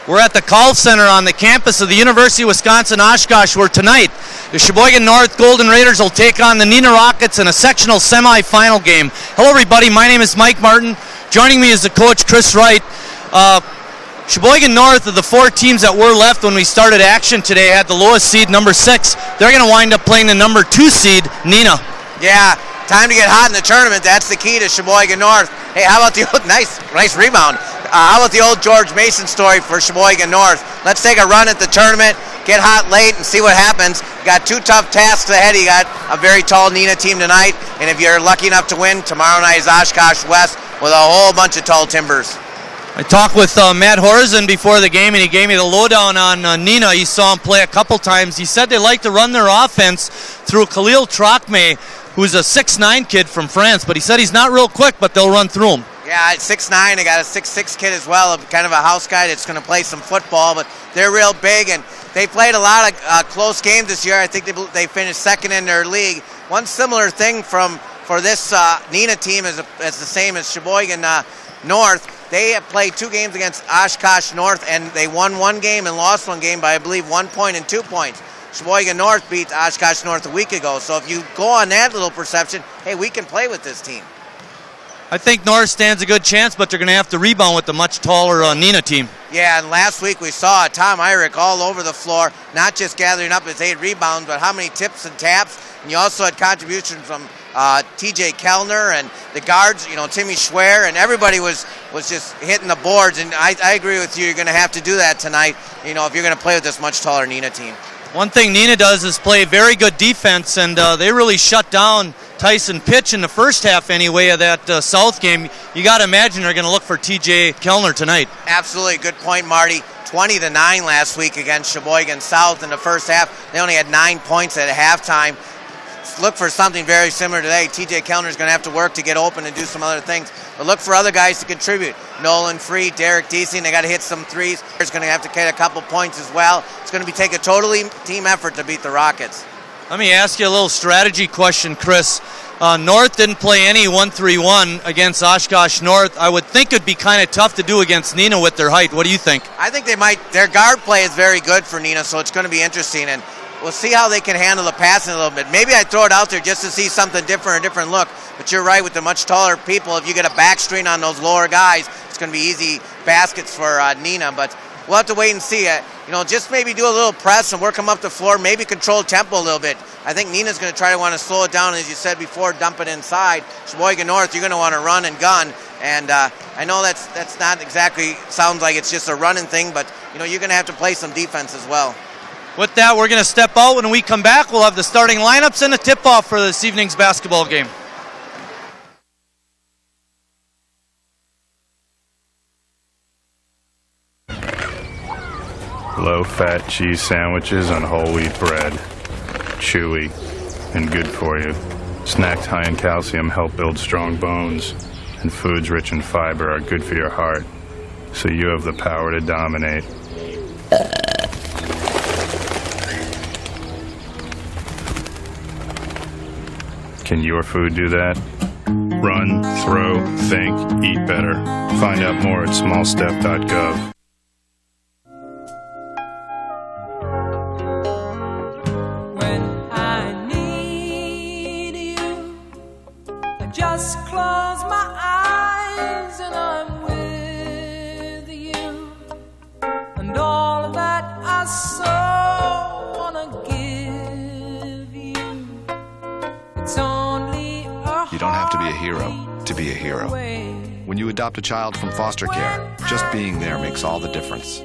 We're at the call center on the campus of the University of Wisconsin-Oshkosh, where tonight the Sheboygan North Golden Raiders will take on the Neenah Rockets in a sectional semifinal game. Hello, everybody. My name is Mike Martin. Joining me is the coach, Chris Wright. Sheboygan North, of the four teams that were left when we started action today, had the lowest seed, number 6. They're going to wind up playing the number 2 seed, Neenah. Yeah, time to get hot in the tournament. That's the key to Sheboygan North. Hey, how about the nice rebound? How about the old George Mason story for Sheboygan North? Let's take a run at the tournament, get hot late, and see what happens. Got 2 tough tasks ahead. You got a very tall Neenah team tonight, and if you're lucky enough to win, tomorrow night is Oshkosh West with a whole bunch of tall timbers. I talked with Matt Horizon before the game, and he gave me the lowdown on Neenah. He saw him play a couple times. He said they like to run their offense through Khalil Trocme, who's a 6'9" kid from France, but he said he's not real quick, but they'll run through him. Yeah, at 6'9", they got a 6'6" kid as well, kind of a house guy that's going to play some football, but they're real big, and they played a lot of close games this year. I think they finished second in their league. One similar thing for this Neenah team is the same as Sheboygan North. They have played 2 games against Oshkosh North, and they won 1 game and lost 1 game by, I believe, 1 point and 2 points. Sheboygan North beat Oshkosh North a week ago, so if you go on that little perception, hey, we can play with this team. I think North stands a good chance, but they're going to have to rebound with the much taller Neenah team. Yeah, and last week we saw Tom Irick all over the floor, not just gathering up his 8 rebounds, but how many tips and taps. And you also had contributions from T.J. Kellner and the guards, Timmy Schwer, and everybody was just hitting the boards. And I agree with you. You're going to have to do that tonight, if you're going to play with this much taller Neenah team. One thing Neenah does is play very good defense, and they really shut down Tyson Pitch in the first half anyway of that South game. You got to imagine they're going to look for T.J. Kellner tonight. Absolutely. Good point, Marty. 20-9 last week against Sheboygan South in the first half. They only had 9 points at halftime. Look for something very similar today. T.J. Kellner is going to have to work to get open and do some other things. But look for other guys to contribute. Nolan Free, Derek Deasing, they got to hit some threes. They're going to have to get a couple points as well. It's going to take a totally team effort to beat the Rockets. Let me ask you a little strategy question, Chris. North didn't play any 1-3-1 against Oshkosh North. I would think it'd be kind of tough to do against Neenah with their height. What do you think? I think they might. Their guard play is very good for Neenah, so it's going to be interesting. And we'll see how they can handle the passing a little bit. Maybe I throw it out there just to see something different, a different look. But you're right, with the much taller people, if you get a back screen on those lower guys, it's going to be easy baskets for Neenah. But we'll have to wait and see. Just maybe do a little press and work them up the floor, maybe control tempo a little bit. I think Neenah's going to try to want to slow it down, as you said before, dump it inside. Sheboygan North, you're going to want to run and gun. And I know that's not exactly, sounds like it's just a running thing, but you're going to have to play some defense as well. With that, we're going to step out. When we come back, we'll have the starting lineups and a tip-off for this evening's basketball game. Low-fat cheese sandwiches on whole wheat bread. Chewy and good for you. Snacks high in calcium help build strong bones, and foods rich in fiber are good for your heart. So you have the power to dominate. Can your food do that? Run, throw, think, eat better. Find out more at smallstep.gov. When I need you, I just close my eyes and I'm with you. And all that I so wanna give you, it's only a You don't have to be a hero to be a hero. When you adopt a child from foster care, just being there makes all the difference.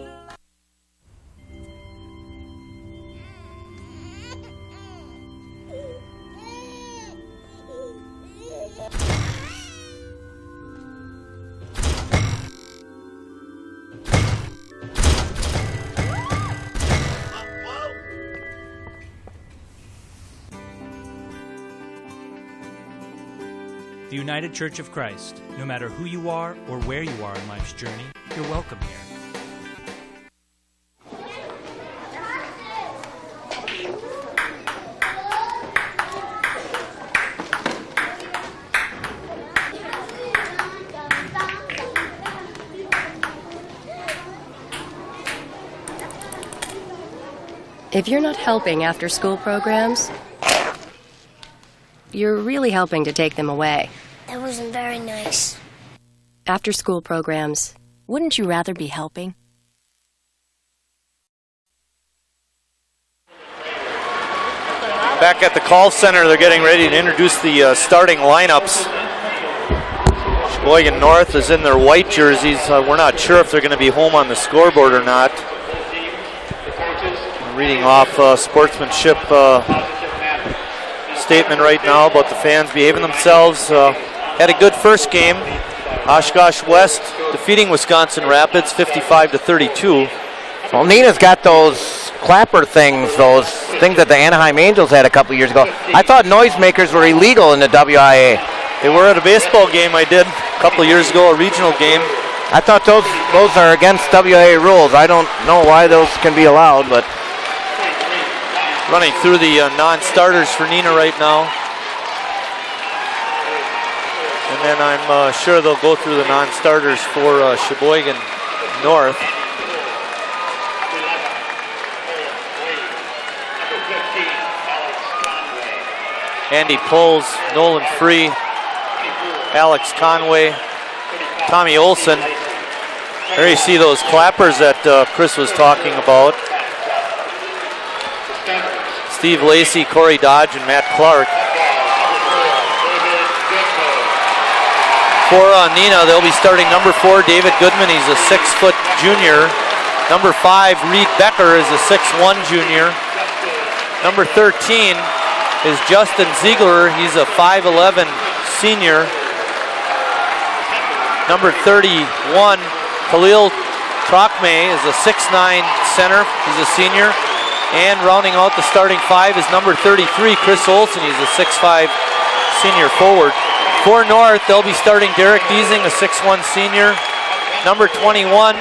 The United Church of Christ. No matter who you are or where you are in life's journey, you're welcome here. If you're not helping after-school programs, you're really helping to take them away. That wasn't very nice. After-school programs. Wouldn't you rather be helping? Back at the call center, they're getting ready to introduce the starting lineups. Sheboygan North is in their white jerseys. We're not sure if they're going to be home on the scoreboard or not. I'm reading off sportsmanship statement right now about the fans behaving themselves. Had a good first game. Oshkosh West defeating Wisconsin Rapids 55-32. Well, Neenah's got those clapper things, those things that the Anaheim Angels had a couple years ago. I thought noisemakers were illegal in the WIA. They were at a baseball game I did a couple years ago, a regional game. I thought those are against WIA rules. I don't know why those can be allowed, but running through the non-starters for Neenah right now. And then I'm sure they'll go through the non-starters for Sheboygan North. Andy Pulls, Nolan Free, Alex Conway, Tommy Olson. There you see those clappers that Chris was talking about. Steve Lacey, Corey Dodge, and Matt Clark. For Neenah, they'll be starting number 4, David Goodman. He's a 6-foot junior. Number 5, Reed Becker, is a 6'1" junior. Number 13 is Justin Ziegler. He's a 5'11" senior. Number 31, Khalil Trokme, is a 6'9" center. He's a senior. And rounding out the starting 5 is number 33, Chris Olson. He's a 6'5" senior forward. For North, they'll be starting Derek Deasing, a 6'1" senior. Number 21,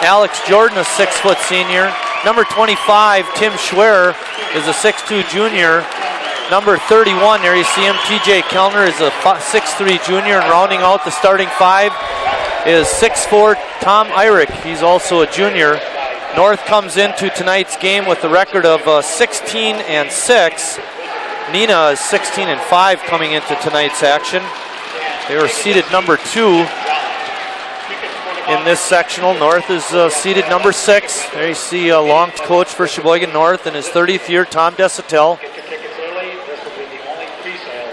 Alex Jordan, a 6-foot senior. Number 25, Tim Schwerer, is a 6'2" junior. Number 31, there you see him, TJ Kellner, is a 6'3" junior. And rounding out the starting 5 is 6'4", Tom Eyrich. He's also a junior. North comes into tonight's game with a record of 16-6. Neenah is 16-5 coming into tonight's action. They were seeded number 2 in this sectional. North is seeded number 6. There you see a long coach for Sheboygan North in his 30th year, Tom Desatel.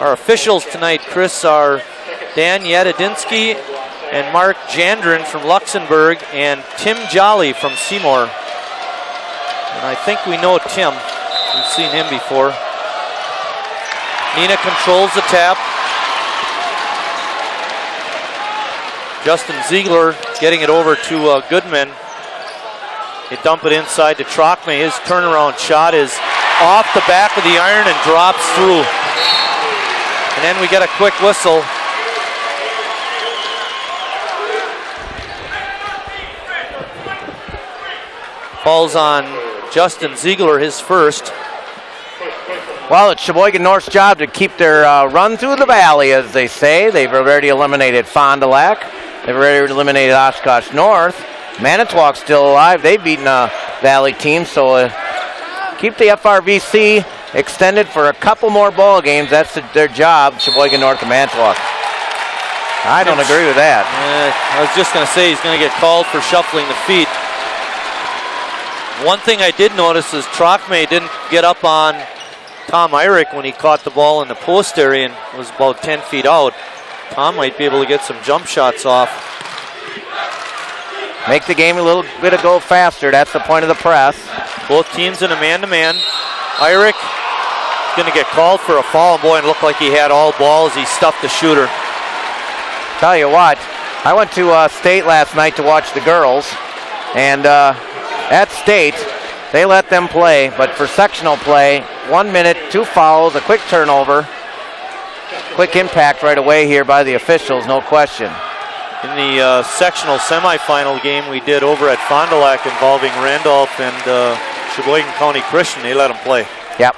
Our officials tonight, Chris, are Dan Yadadinsky and Mark Jandrin from Luxembourg and Tim Jolly from Seymour. And I think we know Tim. We've seen him before. Neenah controls the tap. Justin Ziegler getting it over to Goodman. They dump it inside to Trokme. His turnaround shot is off the back of the iron and drops through. And then we get a quick whistle. Falls on Justin Ziegler, his first. well, it's Sheboygan North's job to keep their run through the valley, as they say. They've already eliminated Fond du Lac. They've already eliminated Oshkosh North. Manitowoc's still alive. They've beaten a valley team, so keep the FRVC extended for a couple more ball games. That's their job, Sheboygan North and Manitowoc. I don't agree with that. I was just going to say he's going to get called for shuffling the feet. One thing I did notice is Trokme didn't get up on Tom Eyrich when he caught the ball in the post area and was about 10 feet out. Tom might be able to get some jump shots off. Make the game a little bit of go faster. That's the point of the press. Both teams in a man-to-man. Eyrich is going to get called for a foul. Boy, it looked like he had all balls. He stuffed the shooter. Tell you what, I went to State last night to watch the girls, and at State, they let them play, but for sectional play, 1 minute, 2 fouls, a quick turnover, quick impact right away here by the officials, no question. In the sectional semifinal game we did over at Fond du Lac involving Randolph and Sheboygan County Christian, they let them play. Yep.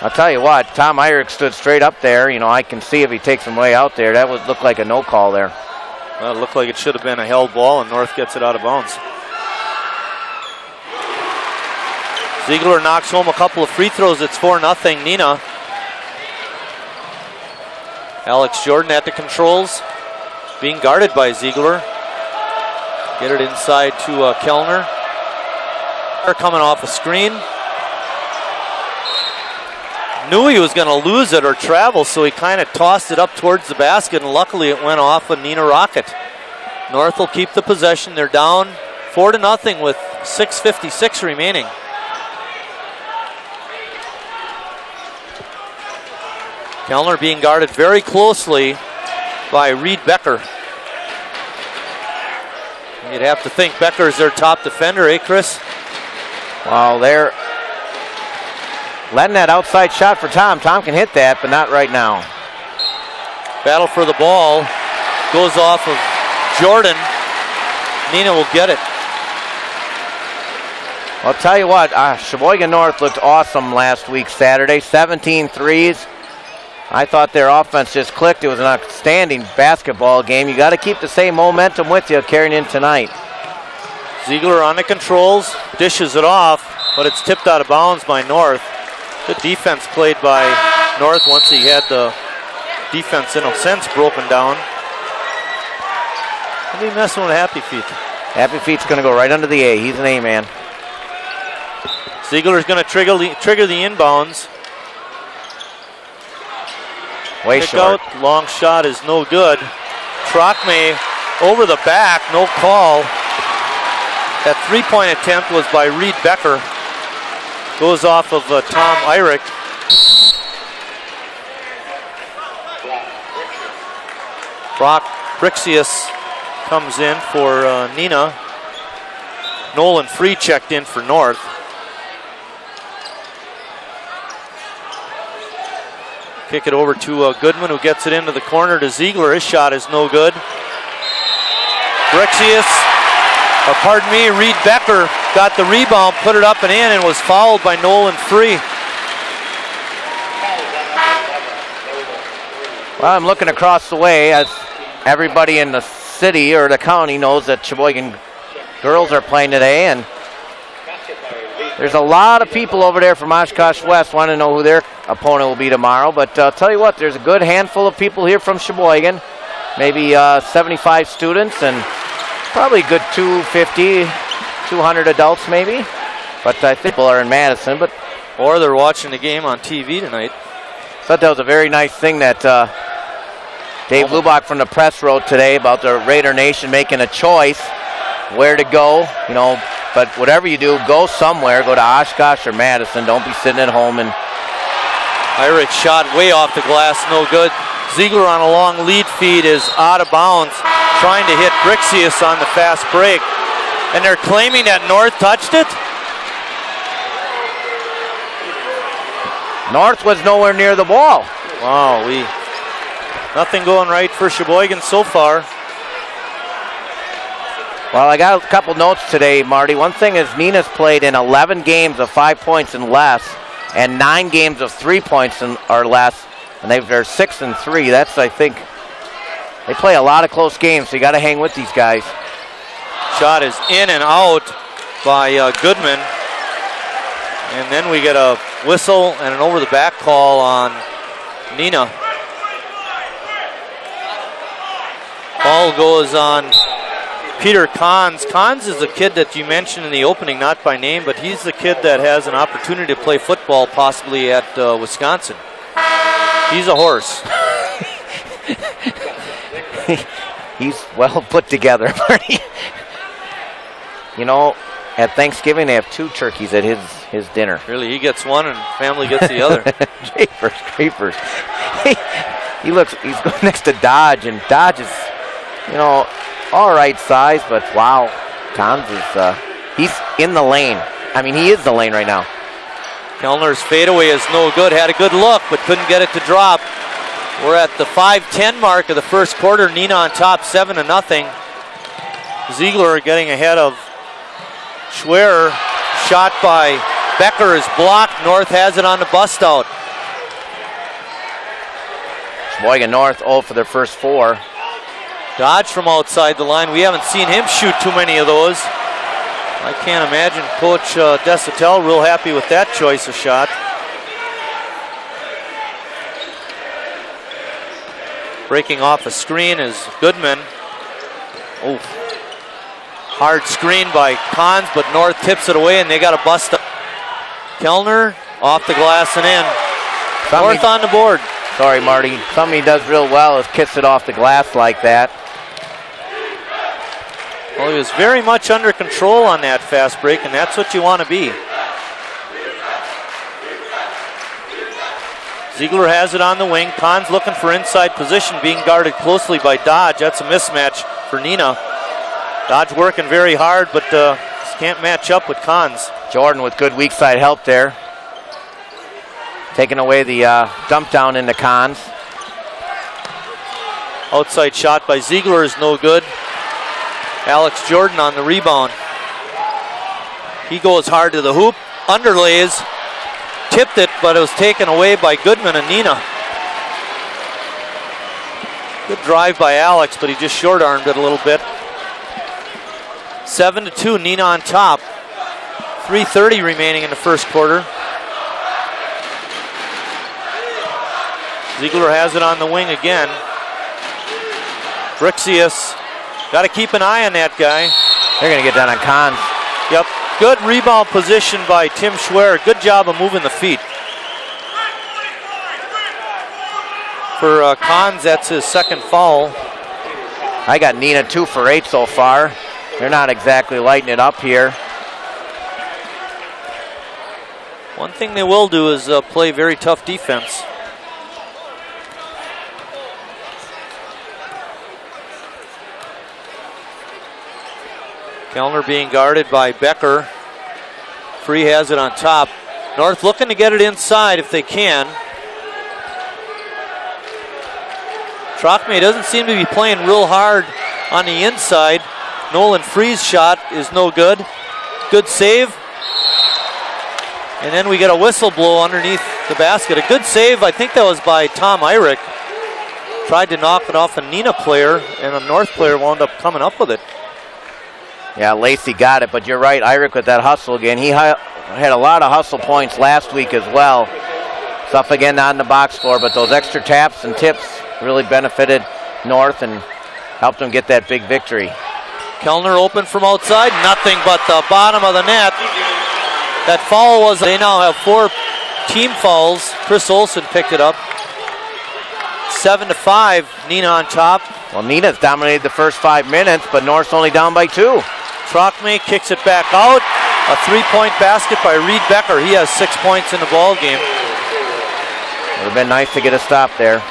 I'll tell you what, Tom Eyrich stood straight up there. You know, I can see if he takes him way out there. That would look like a no call there. Well, it looked like it should have been a held ball, and North gets it out of bounds. Ziegler knocks home a couple of free throws. It's 4-0 Neenah. Alex Jordan at the controls, being guarded by Ziegler. Get it inside to Kellner. They're coming off a screen. Knew he was going to lose it or travel, so he kind of tossed it up towards the basket, and luckily it went off a Neenah rocket. North will keep the possession. They're down 4-0 with 6:56 remaining. Kellner being guarded very closely by Reed Becker. You'd have to think Becker is their top defender, eh, Chris? Well, they're letting that outside shot for Tom. Tom can hit that, but not right now. Battle for the ball. Goes off of Jordan. Neenah will get it. I'll tell you what, Sheboygan North looked awesome last week, Saturday. 17 threes. I thought their offense just clicked. It was an outstanding basketball game. You got to keep the same momentum with you carrying in tonight. Ziegler on the controls, dishes it off, but it's tipped out of bounds by North. Good defense played by North once he had the defense in a sense broken down. What are you messing with Happy Feet? Happy Feet's going to go right under the A. He's an A man. Ziegler's going to trigger the inbounds. Way Kick short. Out, long shot is no good. Trockme over the back, no call. That three-point attempt was by Reed Becker. Goes off of Tom Eyrich. Brock Brixius comes in for Neenah. Nolan Free checked in for North. Kick it over to Goodman, who gets it into the corner to Ziegler. His shot is no good. Reed Becker got the rebound, put it up and in, and was fouled by Nolan Free. Well, I'm looking across the way as everybody in the city or the county knows that Sheboygan girls are playing today, and there's a lot of people over there from Oshkosh West want to know who their opponent will be tomorrow. But I'll tell you what, there's a good handful of people here from Sheboygan, maybe 75 students, and probably a good 250, 200 adults maybe. But I think people are in Madison. Or they're watching the game on TV tonight. I thought that was a very nice thing that Dave Lubach from the press wrote today about the Raider Nation making a choice where to go, you know. But whatever you do, go somewhere. Go to Oshkosh or Madison. Don't be sitting at home. And Irish shot way off the glass, no good. Ziegler on a long lead feed is out of bounds, trying to hit Brixius on the fast break. And they're claiming that North touched it? North was nowhere near the ball. Wow, nothing going right for Sheboygan so far. Well, I got a couple notes today, Marty. One thing is Neenah's played in 11 games of 5 points and less, and 9 games of 3 points or less, and they're 6-3. That's, I think, they play a lot of close games, so you got to hang with these guys. Shot is in and out by Goodman, and then we get a whistle and an over-the-back call on Neenah. Ball goes on Peter Kahns. Kahns is a kid that you mentioned in the opening, not by name, but he's the kid that has an opportunity to play football possibly at Wisconsin. He's a horse. He's well put together, Marty. You know, at Thanksgiving they have 2 turkeys at his dinner. Really, he gets one and family gets the other. Creepers. He's going next to Dodge, and Dodge is, you know, all right size, but wow, Kahns is, he's in the lane. I mean, he is the lane right now. Kellner's fadeaway is no good. Had a good look, but couldn't get it to drop. We're at the 5:10 mark of the first quarter. Neenah on top, 7-0. Ziegler getting ahead of Schwerer. Shot by Becker is blocked. North has it on the bust out. Sheboygan North 0 for their first 4. Dodge from outside the line. We haven't seen him shoot too many of those. I can't imagine Coach Desatel real happy with that choice of shot. Breaking off a screen is Goodman. Oh, hard screen by Cons, but North tips it away and they got a bust up. Kellner off the glass and in. North on the board. Sorry, Marty. Something he does real well is kiss it off the glass like that. Well, he was very much under control on that fast break, and that's what you want to be. Ziegler has it on the wing. Cons looking for inside position, being guarded closely by Dodge. That's a mismatch for Neenah. Dodge working very hard, but just can't match up with Cons. Jordan with good weak side help there. Taking away the dump down into Cons. Outside shot by Ziegler is no good. Alex Jordan on the rebound. He goes hard to the hoop, underlays, tipped it, but it was taken away by Goodman and Neenah. Good drive by Alex, but he just short-armed it a little bit. 7-2, Neenah on top. 3:30 remaining in the first quarter. Ziegler has it on the wing again. Brixius, got to keep an eye on that guy. They're going to get down on Cons. Yep, good rebound position by Tim Schwer. Good job of moving the feet. For Cons, that's his second foul. I got Neenah 2 for 8 so far. They're not exactly lighting it up here. One thing they will do is play very tough defense. Kellner being guarded by Becker. Free has it on top. North looking to get it inside if they can. Trachme doesn't seem to be playing real hard on the inside. Nolan Free's shot is no good. Good save. And then we get a whistle blow underneath the basket. A good save, I think that was by Tom Eyrich. Tried to knock it off a Neenah player, and a North player wound up coming up with it. Yeah, Lacey got it, but you're right, Eyrich with that hustle again. He had a lot of hustle points last week as well. Stuff again not in the box score, but those extra taps and tips really benefited North and helped them get that big victory. Kellner open from outside, nothing but the bottom of the net. That foul was, they now have 4 team fouls. Chris Olsen picked it up. 7-5, Neenah on top. Well, Neenah's dominated the first 5 minutes, but North's only down by 2. Trachme kicks it back out. A 3-point basket by Reed Becker. He has 6 points in the ball game. Would have been nice to get a stop there.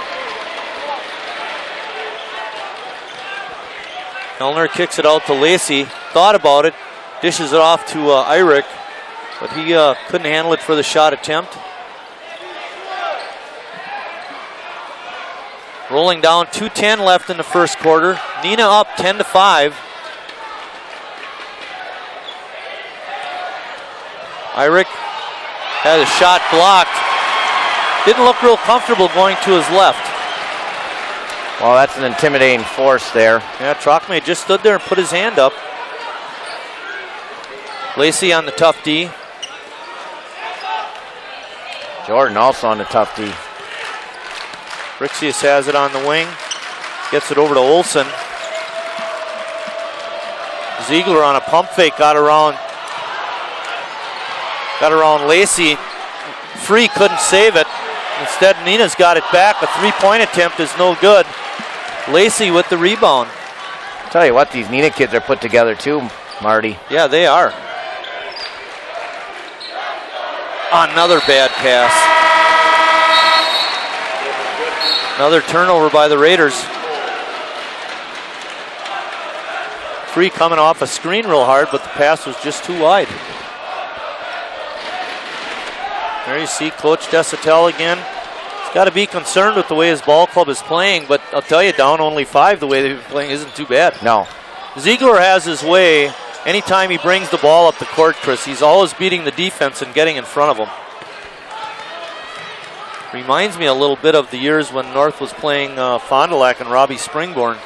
Kellner kicks it out to Lacey. Thought about it. Dishes it off to Eyrich. But he couldn't handle it for the shot attempt. Rolling down, 2:10 left in the first quarter. Neenah up 10-5. Eyrich had a shot blocked. Didn't look real comfortable going to his left. Well, that's an intimidating force there. Yeah, Trachme just stood there and put his hand up. Lacey on the tough D. Jordan also on the tough D. Brixius has it on the wing. Gets it over to Olsen. Ziegler on a pump fake got around Lacey. Free couldn't save it. Instead, Neenah's got it back. A 3-point attempt is no good. Lacey with the rebound. Tell you what, these Neenah kids are put together too, Marty. Yeah, they are. Another bad pass. Another turnover by the Raiders. Free coming off a screen real hard, but the pass was just too wide. There you see Coach Desatel again. He's got to be concerned with the way his ball club is playing, but I'll tell you, down only 5, the way they've been playing isn't too bad. No. Ziegler has his way. Anytime he brings the ball up the court, Chris, he's always beating the defense and getting in front of them. Reminds me a little bit of the years when North was playing Fond du Lac and Robbie Springborn.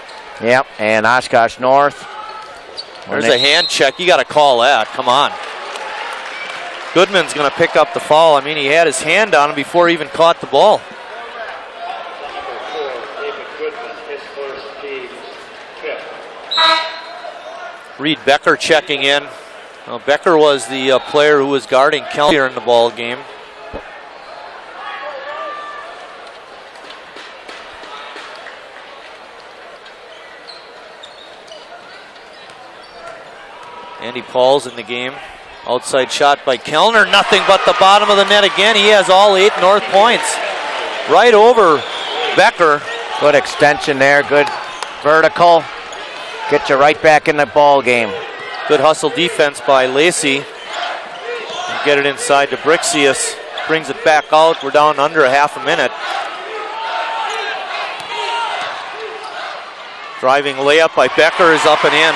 Yep, and Oshkosh North. There's a hand check. You got to call that. Come on. Goodman's going to pick up the foul. I mean, he had his hand on him before he even caught the ball. Reed Becker checking in. Well, Becker was the player who was guarding Kellner in the ball game. Andy Paul's in the game. Outside shot by Kellner. Nothing but the bottom of the net again. He has all 8 North points. Right over Becker. Good extension there. Good vertical. Get you right back in the ball game. Good hustle defense by Lacey. Get it inside to Brixius. Brings it back out. We're down under a half a minute. Driving layup by Becker is up and in.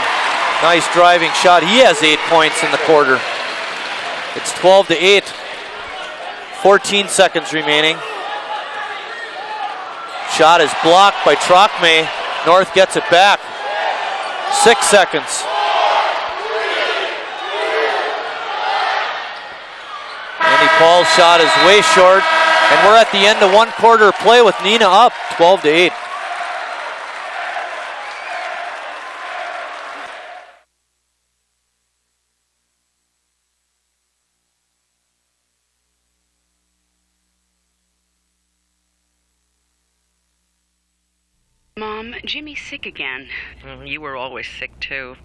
Nice driving shot. He has 8 points in the quarter. It's 12-8. 14 seconds remaining. Shot is blocked by Trocme. North gets it back. 6 seconds. Andy Paul's shot is way short. And we're at the end of 1 quarter of play with Neenah up 12-8. Mom, Jimmy's sick again. You were always sick, too.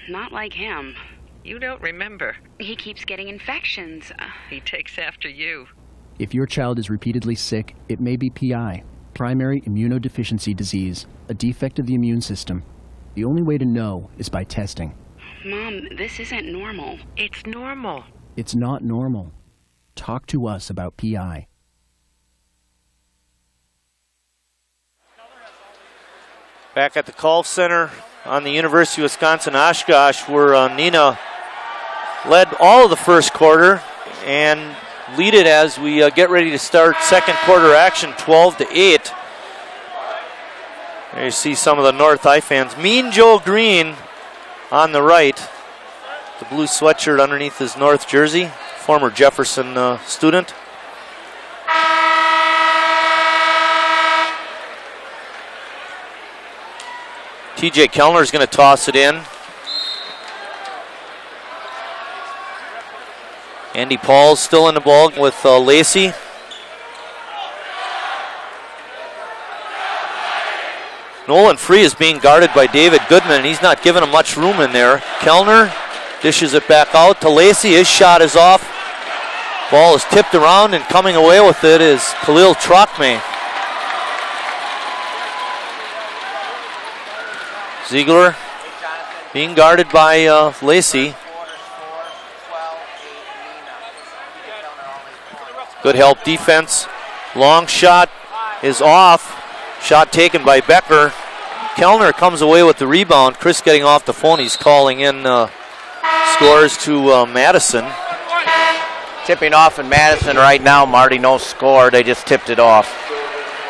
Not like him. You don't remember. He keeps getting infections. He takes after you. If your child is repeatedly sick, it may be PI, primary immunodeficiency disease, a defect of the immune system. The only way to know is by testing. Mom, this isn't normal. It's normal. It's not normal. Talk to us about PI. Back at the Call Center on the University of Wisconsin-Oshkosh, where Neenah led all of the first quarter and lead it as we get ready to start second quarter action, 12-8. There you see some of the North High fans. Mean Joe Green on the right, the blue sweatshirt underneath his North jersey, former Jefferson student. TJ Kellner's going to toss it in. Andy Paul's still in the ball with Lacey. Nolan Free is being guarded by David Goodman, and he's not giving him much room in there. Kellner dishes it back out to Lacey. His shot is off. Ball is tipped around, and coming away with it is Khalil Trocme. Ziegler being guarded by Lacey. Good help defense. Long shot is off. Shot taken by Becker. Kellner comes away with the rebound. Chris getting off the phone. He's calling in scores to Madison. Tipping off in Madison right now, Marty. No score. They just tipped it off.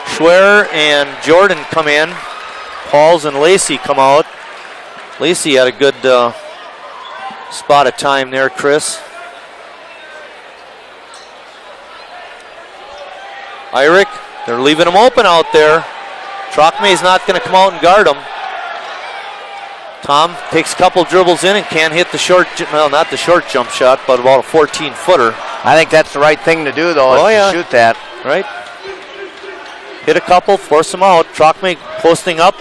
Schwer and Jordan come in. Pauls and Lacey come out. Lacey had a good spot of time there, Chris. Irick, they're leaving him open out there. Trocme's not going to come out and guard him. Tom takes a couple dribbles in and can't hit the short, well, not the short jump shot, but about a 14-footer. I think that's the right thing to do, though, is to shoot that. Right. Hit a couple, force them out. Trocme posting up.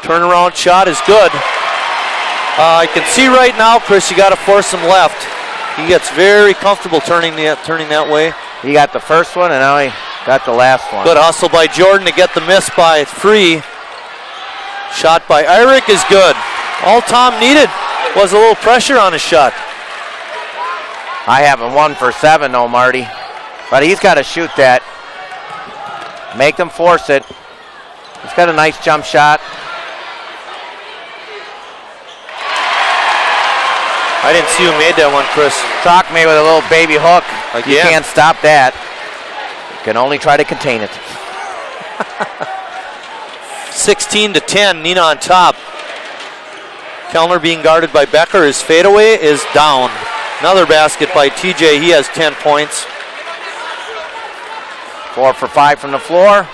Turnaround shot is good. I can see right now, Chris, you got to force him left. He gets very comfortable turning that way. He got the first one, and now he got the last one. Good hustle by Jordan to get the miss by Free. Shot by Irick is good. All Tom needed was a little pressure on his shot. I have him 1 for 7, though, Marty. But he's got to shoot that. Make them force it. He's got a nice jump shot. I didn't see who made that one, Chris. Trocme with a little baby hook. Again. You can't stop that. You can only try to contain it. 16-10, Neenah on top. Kellner being guarded by Becker. His fadeaway is down. Another basket by TJ. He has 10 points. 4 for 5 from the floor.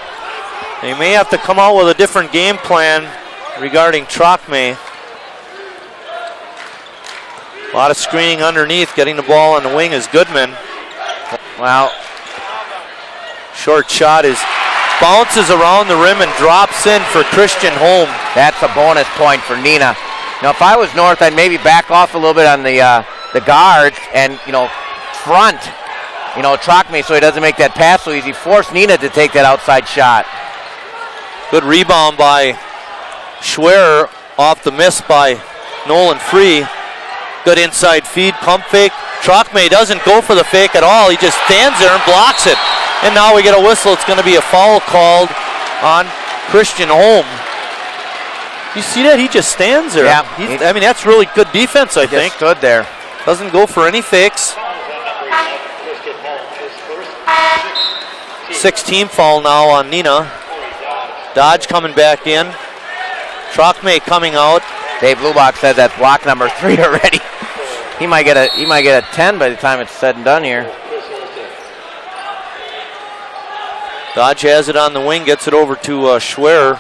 They may have to come out with a different game plan regarding Trachme. A lot of screening underneath. Getting the ball on the wing is Goodman. Well, short shot bounces around the rim and drops in for Christian Holm. That's a bonus point for Neenah. Now, if I was North, I'd maybe back off a little bit on the guards and, front, Trachme so he doesn't make that pass so easy. Force Neenah to take that outside shot. Good rebound by Schwerer off the miss by Nolan Free. Good inside feed, pump fake. Trachme doesn't go for the fake at all. He just stands there and blocks it. And now we get a whistle. It's going to be a foul called on Christian Holm. You see that? He just stands there. Yeah. That's really good defense, I think. Just stood there. Doesn't go for any fakes. 16 foul now on Neenah. Dodge coming back in. Trachme coming out. Dave Lubach said that's block number 3 already. He might get a 10 by the time it's said and done here. Dodge has it on the wing, gets it over to Schwerer.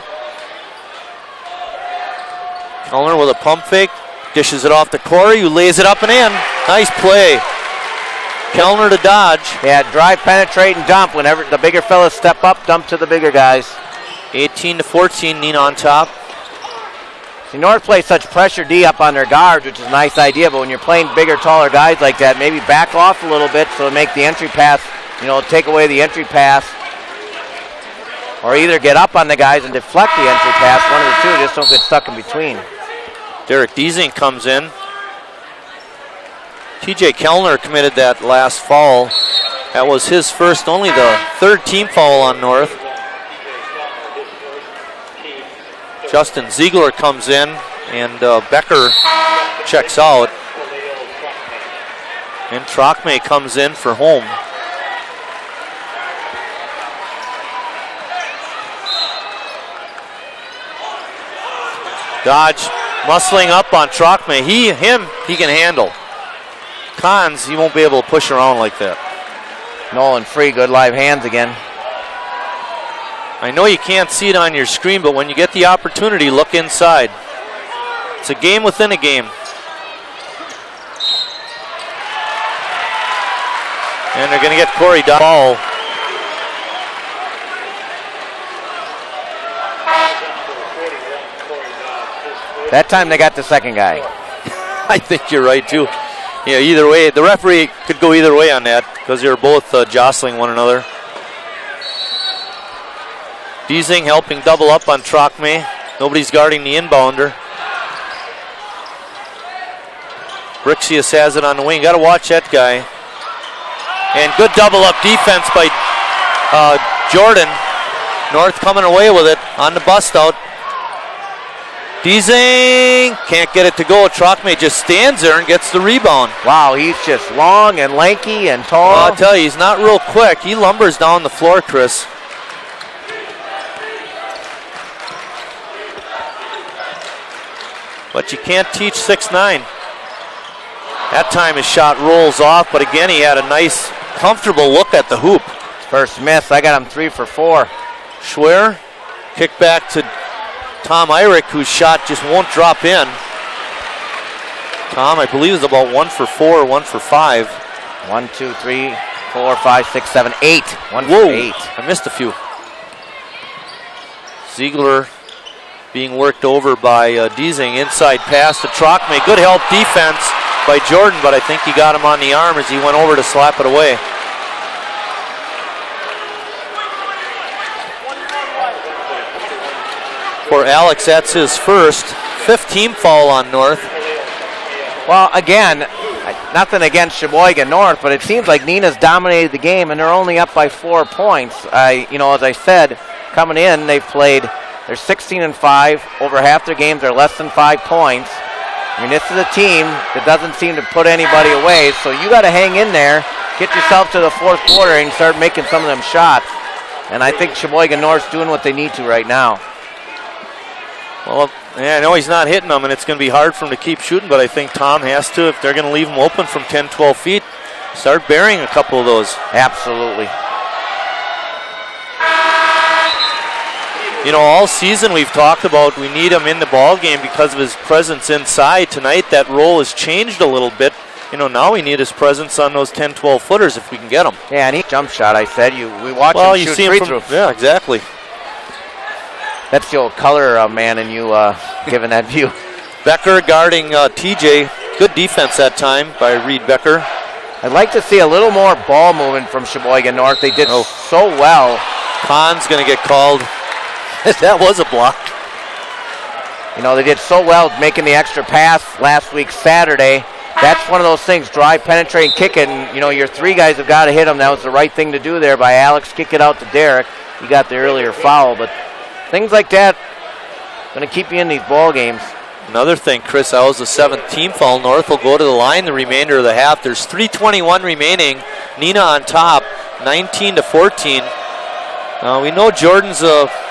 Kellner with a pump fake, dishes it off to Corey, who lays it up and in. Nice play. Kellner to Dodge. Yeah, drive, penetrate, and dump. Whenever the bigger fellas step up, dump to the bigger guys. 18-14, Neenah on top. See, North plays such pressure D up on their guards, which is a nice idea, but when you're playing bigger, taller guys like that, maybe back off a little bit so to make the entry pass, take away the entry pass. Or either get up on the guys and deflect the entry pass, one of the two, just don't get stuck in between. Derek Deasing comes in. TJ Kellner committed that last foul. That was his first, only the third team foul on North. Justin Ziegler comes in, and Becker checks out. And Trachme comes in for Holm. Dodge muscling up on Trachme. He can handle. Cons, he won't be able to push around like that. Nolan Free, good live hands again. I know you can't see it on your screen, but when you get the opportunity, look inside. It's a game within a game. And they're going to get Corey Dodge. That time they got the second guy. I think you're right, too. Yeah, either way. The referee could go either way on that because they're both jostling one another. Deasing helping double up on Trachme. Nobody's guarding the inbounder. Brixius has it on the wing. Got to watch that guy. And good double up defense by Jordan. North coming away with it on the bust out. Deasing can't get it to go. Trachme just stands there and gets the rebound. Wow, he's just long and lanky and tall. Well, I'll tell you, he's not real quick. He lumbers down the floor, Chris. But you can't teach 6'9". That time his shot rolls off, but again, he had a nice, comfortable look at the hoop. First miss, I got him 3 for 4. Schwer, kick back to Tom Eyrich, whose shot just won't drop in. Tom, I believe, is about 1 for 4, 1 for 5. 1, 2, 3, 4, 5, 6, 7, 8. 1 Whoa, for 8. I missed a few. Ziegler being worked over by Deasing. Inside pass to Trachme. Good help defense by Jordan, but I think he got him on the arm as he went over to slap it away. For Alex, that's his first. 5th team foul on North. Well, again, nothing against Sheboygan North, but it seems like Neenah's dominated the game, and they're only up by 4 points. As I said, coming in, they're 16-5. Over half their games are less than 5 points. I mean, this is a team that doesn't seem to put anybody away, so you got to hang in there, get yourself to the 4th quarter, and start making some of them shots. And I think Sheboygan North's doing what they need to right now. Well, Yeah, I know he's not hitting them, and it's going to be hard for him to keep shooting, but I think Tom has to, if they're going to leave him open from 10, 12 feet, start burying a couple of those. Absolutely. You know, all season we've talked about we need him in the ball game because of his presence inside. Tonight that role has changed a little bit. You know, now we need his presence on those 10, 12 footers if we can get him. Yeah, and he jump shot, I said. We watch him shoot free throws. Yeah, exactly. That's the old color man in you giving that view. Becker guarding TJ. Good defense that time by Reed Becker. I'd like to see a little more ball movement from Sheboygan North. They did so well. Kahn's going to get called. That was a block. You know, they did so well making the extra pass last week, Saturday. That's one of those things, drive, penetrate, and kick it. And, you know, your three guys have got to hit them. That was the right thing to do there by Alex. Kick it out to Derek. He got the earlier foul. But things like that going to keep you in these ball games. Another thing, Chris, that was the 7th team foul. North will go to the line the remainder of the half. There's 3:21 remaining. Neenah on top, 19-14. We know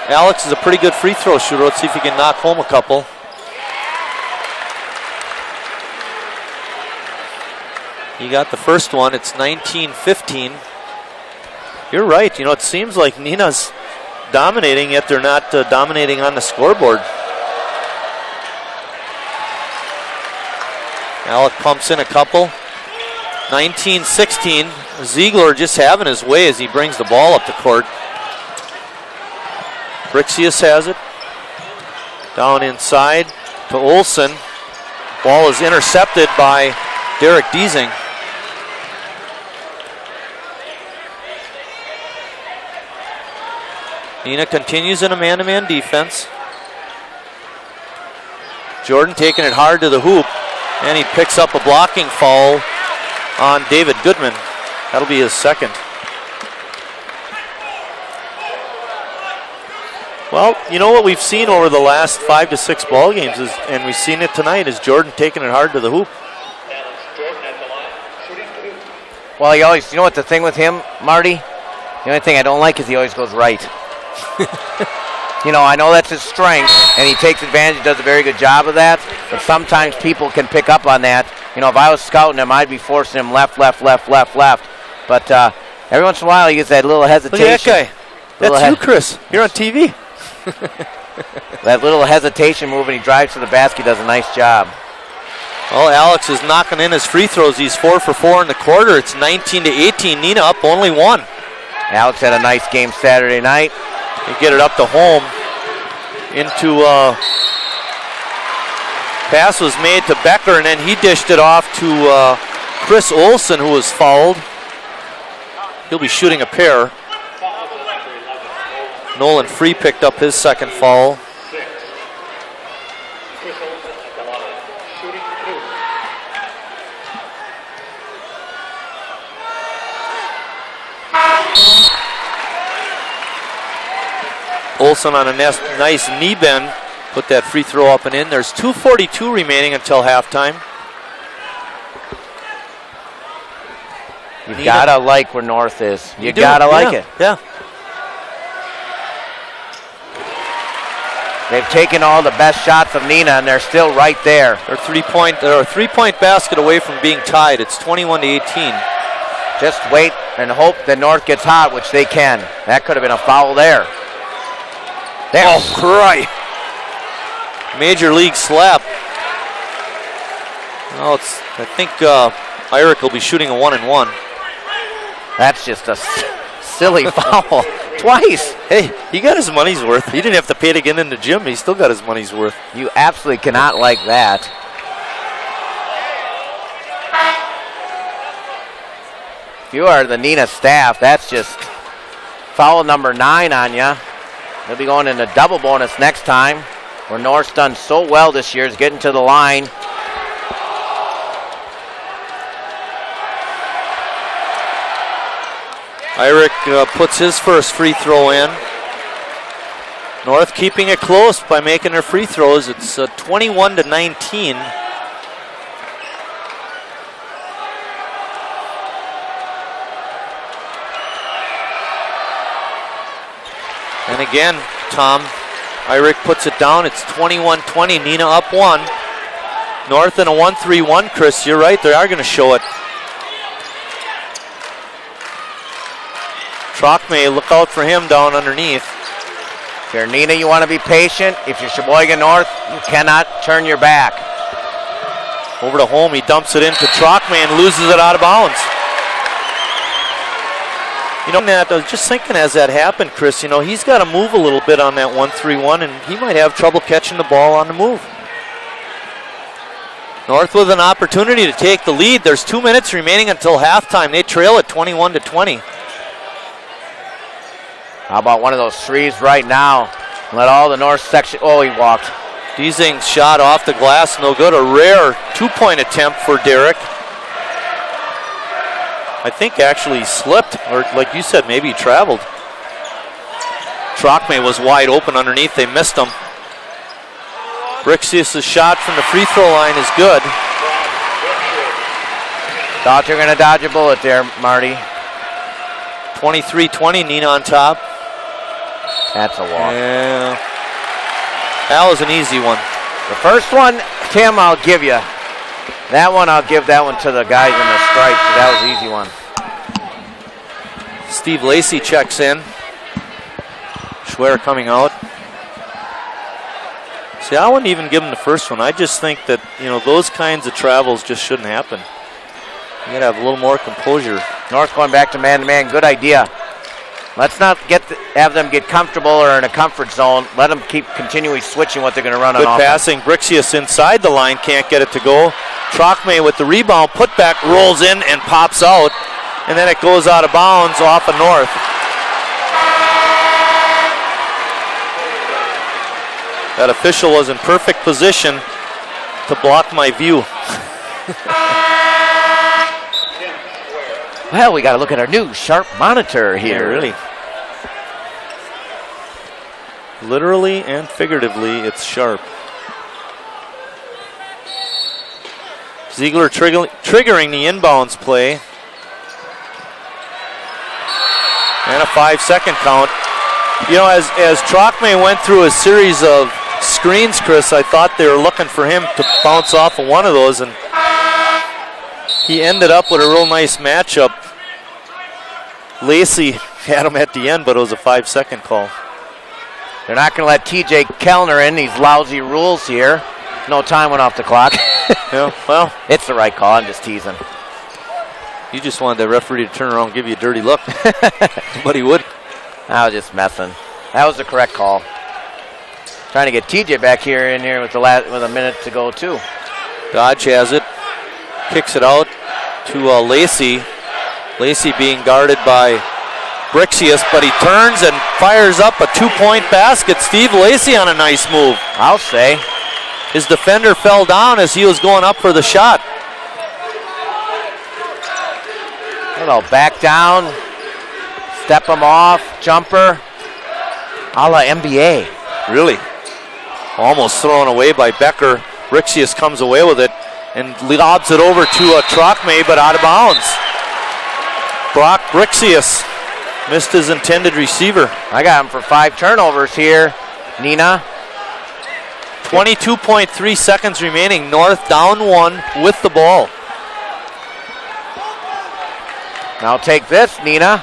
Alex is a pretty good free throw shooter. Let's see if he can knock home a couple. He got the first one. It's 19-15. You're right. You know, it seems like Neenah's dominating, yet they're not dominating on the scoreboard. Alec pumps in a couple. 19-16. Ziegler just having his way as he brings the ball up the court. Brixius has it. Down inside to Olsen. Ball is intercepted by Derek Deasing. Neenah continues in a man-to-man defense. Jordan taking it hard to the hoop, and he picks up a blocking foul on David Goodman. That'll be his second. Well, you know what we've seen over the last 5 to 6 ball games is, and we've seen it tonight, is Jordan taking it hard to the hoop. Well, you know what the thing with him, Marty? The only thing I don't like is he always goes right. You know, I know that's his strength, and he takes advantage, does a very good job of that, but sometimes people can pick up on that. You know, if I was scouting him, I'd be forcing him left. But every once in a while, he gets that little hesitation. Look at that guy. That's you, Chris. You're on TV. That little hesitation move, and he drives to the basket, does a nice job. Well, Alex is knocking in his free throws. He's 4 for 4 in the quarter. It's 19-18. Neenah up only 1. Alex had a nice game Saturday night. They get it up to home. Pass was made to Becker, and then he dished it off to Chris Olsen, who was fouled. He'll be shooting a pair. Nolan Free picked up his second foul. Olsen on a nice knee bend, put that free throw up and in. There's 2:42 remaining until halftime. You've got to like where North is. You got to like it. Yeah. They've taken all the best shots of Neenah, and they're still right there. They're a three-point basket away from being tied. It's 21-18. Just wait and hope that North gets hot, which they can. That could have been a foul there. Oh, right. Major league slap. Oh, I think Irick will be shooting a 1-and-1. That's just a silly foul. Twice. Hey, he got his money's worth. He didn't have to pay to get in the gym. He still got his money's worth. You absolutely cannot like that. If you are the Neenah staff, that's just foul number 9 on you. They'll be going into double bonus next time, where North's done so well this year is getting to the line. Irick puts his first free throw in. North keeping it close by making their free throws. It's 21-19. And again, Tom, Irick puts it down. It's 21-20. Neenah up 1. North in a 1-3-1, Chris. You're right. They are going to show it. Trockmay, look out for him down underneath. If you're Neenah, you want to be patient. If you're Sheboygan North, you cannot turn your back. Over to Holm. He dumps it into Trockmay and loses it out of bounds. You know, Matt, I was just thinking as that happened, Chris, you know, he's got to move a little bit on that 1-3-1, and he might have trouble catching the ball on the move. North with an opportunity to take the lead. There's 2 minutes remaining until halftime. They trail at 21-20. How about one of those threes right now? Let all the North section. Oh, he walked. Deasing's shot off the glass, no good. A rare 2-point attempt for Derek. I think actually he slipped, or like you said, maybe he traveled. Trockmay was wide open underneath. They missed him. Brixius' shot from the free throw line is good. Thought you were going to dodge a bullet there, Marty. 23-20, Neenah on top. That's a walk. Yeah. That was an easy one. The first one, Tim, I'll give you. That one, I'll give that one to the guys in the stripes. That was an easy one. Steve Lacey checks in. Schwer coming out. See, I wouldn't even give him the first one. I just think that, you know, those kinds of travels just shouldn't happen. You gotta have a little more composure. North going back to man-to-man, good idea. Let's not have them get comfortable or in a comfort zone. Let them keep continually switching what they're going to run on offense. Good passing. Brixius inside the line, can't get it to go. Trockmay with the rebound, put back, rolls in and pops out. And then it goes out of bounds off of North. That official was in perfect position to block my view. Well, we got to look at our new sharp monitor here. Yeah, really. Literally and figuratively, it's sharp. Ziegler triggering the inbounds play. And a 5-second count. You know, as Trockmay went through a series of screens, Chris, I thought they were looking for him to bounce off of one of those, and he ended up with a real nice matchup. Lacey had him at the end, but it was a 5-second call. They're not going to let TJ Kellner in, these lousy rules here. No time went off the clock. Yeah, well, it's the right call. I'm just teasing. You just wanted the referee to turn around and give you a dirty look. But he would. I was just messing. That was the correct call. Trying to get TJ back here in here with a minute to go, too. Dodge has it. Kicks it out to Lacey. Lacey being guarded by Brixius, but he turns and fires up a 2-point basket. Steve Lacey on a nice move. I'll say. His defender fell down as he was going up for the shot. A little back down, step him off, jumper, a la NBA. Really? Almost thrown away by Becker. Brixius comes away with it and lobs it over to Trockmay, but out of bounds. Brock Brixius missed his intended receiver. I got him for 5 turnovers here, Neenah. 22.3 seconds remaining. North down 1 with the ball. Now take this, Neenah.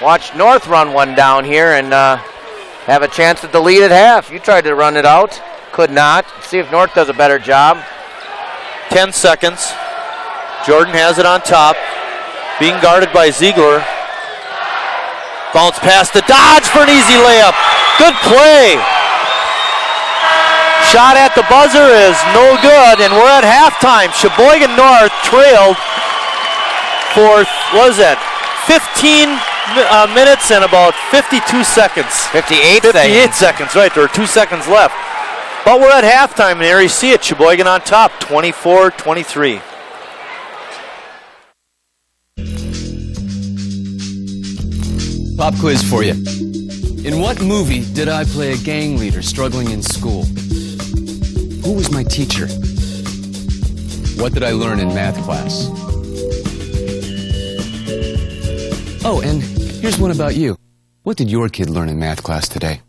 Watch North run one down here and have a chance at the lead at half. You tried to run it out. Could not. See if North does a better job. 10 seconds. Jordan has it on top. Being guarded by Ziegler. Bounce pass to Dodge for an easy layup. Good play. Shot at the buzzer is no good, and we're at halftime. Sheboygan North trailed for, what is that, 15 minutes and about 52 seconds. 58 seconds, right. There are 2 seconds left. But we're at halftime, and there you see it. Sheboygan on top, 24-23. Pop quiz for you. In what movie did I play a gang leader struggling in school? Who was my teacher? What did I learn in math class? Oh, and here's one about you. What did your kid learn in math class today?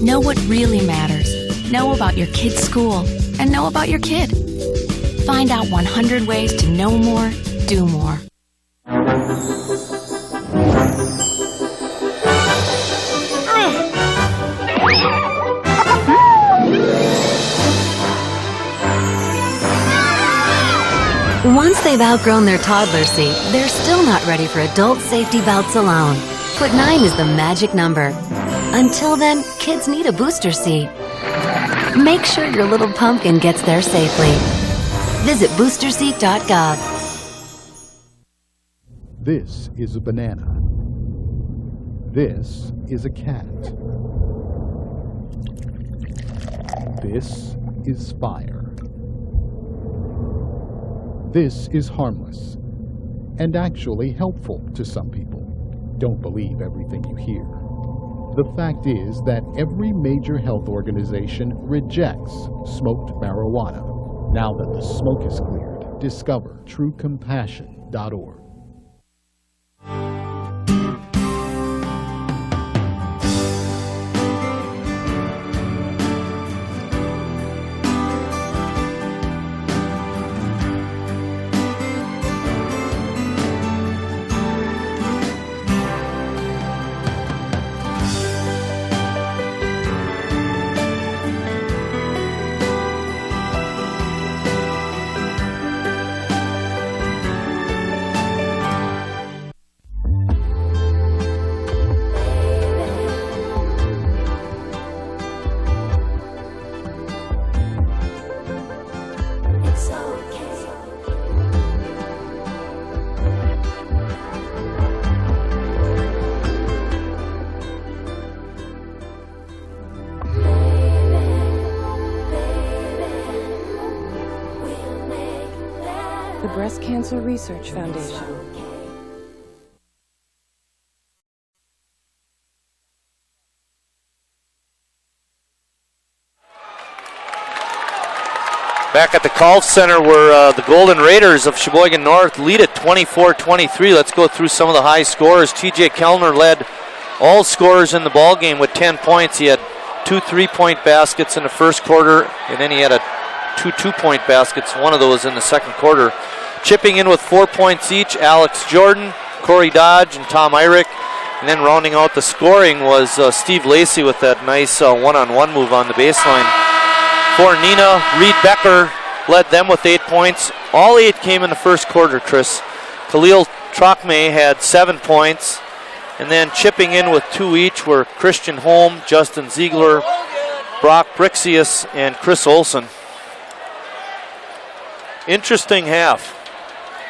Know what really matters. Know about your kid's school and know about your kid. Find out 100 ways to know more, do more. Once they've outgrown their toddler seat, they're still not ready for adult safety belts alone. Foot 9 is the magic number. Until then, kids need a booster seat. Make sure your little pumpkin gets there safely. Visit boosterseat.gov. This is a banana. This is a cat. This is fire. This is harmless and actually helpful to some people. Don't believe everything you hear. The fact is that every major health organization rejects smoked marijuana. Now that the smoke is cleared, discover truecompassion.org. The Breast Cancer Research Foundation. Back at the Golf Center where the Golden Raiders of Sheboygan North lead at 24-23. Let's go through some of the high scores. TJ Kellner led all scorers in the ball game with 10 points. He had 2 3-point baskets in the first quarter, and then he had 2 2-point baskets, one of those in the second quarter. Chipping in with 4 points each, Alex Jordan, Corey Dodge, and Tom Eyrich. And then rounding out the scoring was Steve Lacey with that nice one-on-one move on the baseline. For Neenah, Reed Becker led them with 8 points. All 8 came in the first quarter, Chris. Khalil Trachme had 7 points. And then chipping in with 2 each were Christian Holm, Justin Ziegler, Brock Brixius, and Chris Olson. Interesting half.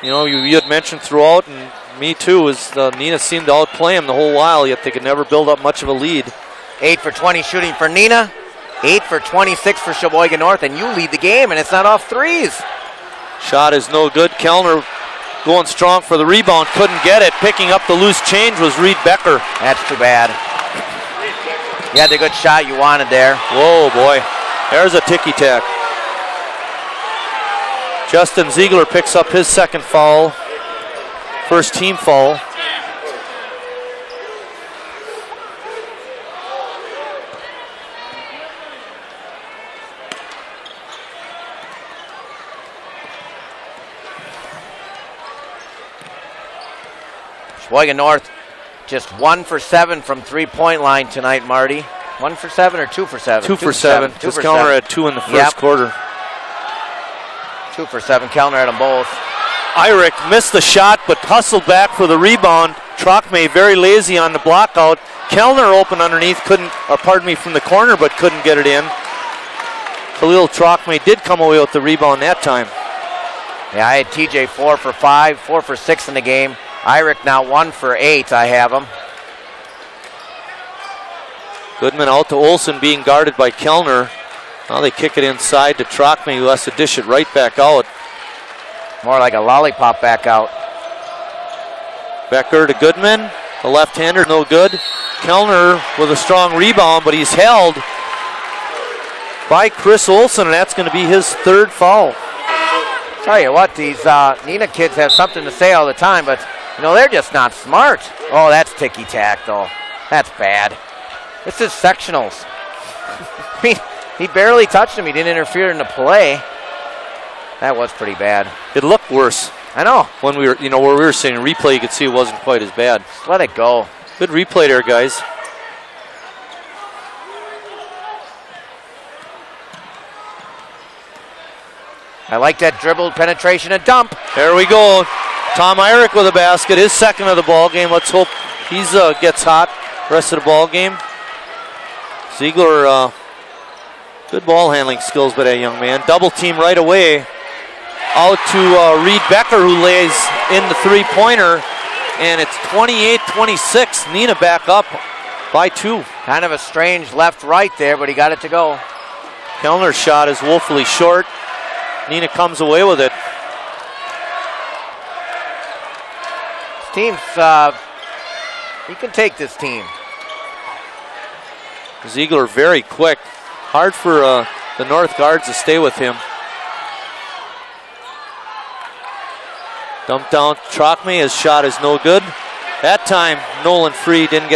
You know, you had mentioned throughout, and me too, is Neenah seemed to outplay him the whole while, yet they could never build up much of a lead. 8 for 20 shooting for Neenah, 8 for 26 for Sheboygan North, and you lead the game, and it's not off threes. Shot is no good. Kellner going strong for the rebound, couldn't get it. Picking up the loose change was Reed Becker. That's too bad. You had the good shot you wanted there. Whoa, boy. There's a ticky-tack. Justin Ziegler picks up his second foul, first team foul. Sheboygan North just 1 for 7 from three-point line tonight, Marty. 1 for 7 or 2 for 7? 2 for 7. Just Kellner had 2 in the first quarter. 2 for 7. Kellner had them both. Eyrich missed the shot, but hustled back for the rebound. Trachme very lazy on the block out. Kellner open underneath, from the corner, but couldn't get it in. Khalil Trachme did come away with the rebound that time. Yeah, I had TJ 4 for 5, 4 for 6 in the game. Eyrich now 1 for 8, I have him. Goodman out to Olsen, being guarded by Kellner. Now they kick it inside to Trachme, who has to dish it right back out. More like a lollipop back out. Becker to Goodman. The left-hander, no good. Kellner with a strong rebound, but he's held by Chris Olsen, and that's going to be his third foul. Tell you what, these Neenah kids have something to say all the time, but, you know, they're just not smart. Oh, that's ticky-tack, though. That's bad. This is sectionals. I mean, he barely touched him. He didn't interfere in the play. That was pretty bad. It looked worse. I know. When we were, where we were seeing a replay, you could see it wasn't quite as bad. Just let it go. Good replay there, guys. I like that dribble, penetration, and dump. There we go. Tom Irick with a basket, his second of the ball game. Let's hope he gets hot rest of the ball game. Ziegler, good ball handling skills by that young man. Double team right away. Out to Reed Becker, who lays in the three-pointer. And it's 28-26. Neenah back up by 2. Kind of a strange left-right there, but he got it to go. Kellner's shot is woefully short. Neenah comes away with it. This team's, he can take this team. Ziegler very quick. Hard for the North guards to stay with him. Dump down Trochme, his shot is no good. That time Nolan Free didn't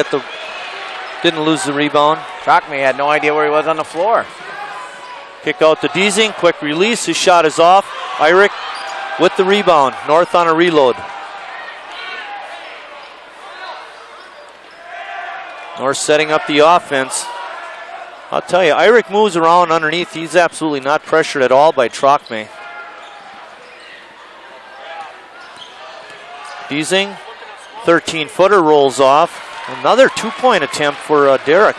lose the rebound. Trochme had no idea where he was on the floor. Kick out to Deasing, quick release, his shot is off. Irick with the rebound, North on a reload. North setting up the offense. I'll tell you, Irick moves around underneath. He's absolutely not pressured at all by Trochme. Deasing, 13-footer rolls off. Another 2-point attempt for Derek.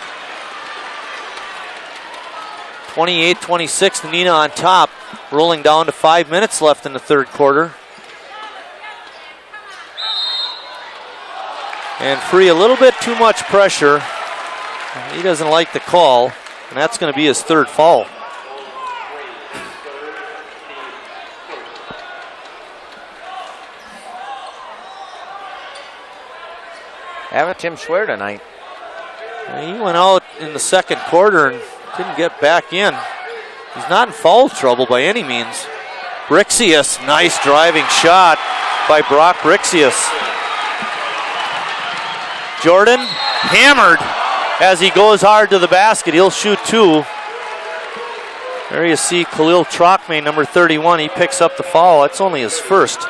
28-26, Neenah on top, rolling down to 5 minutes left in the third quarter. And Free, a little bit too much pressure. He doesn't like the call, and that's going to be his third foul. Having Tim Schwer tonight. He went out in the second quarter and didn't get back in. He's not in foul trouble by any means. Brixius, nice driving shot by Brock Brixius. Jordan hammered as he goes hard to the basket. He'll shoot 2. There you see Khalil Trochme, number 31. He picks up the foul. That's only his first.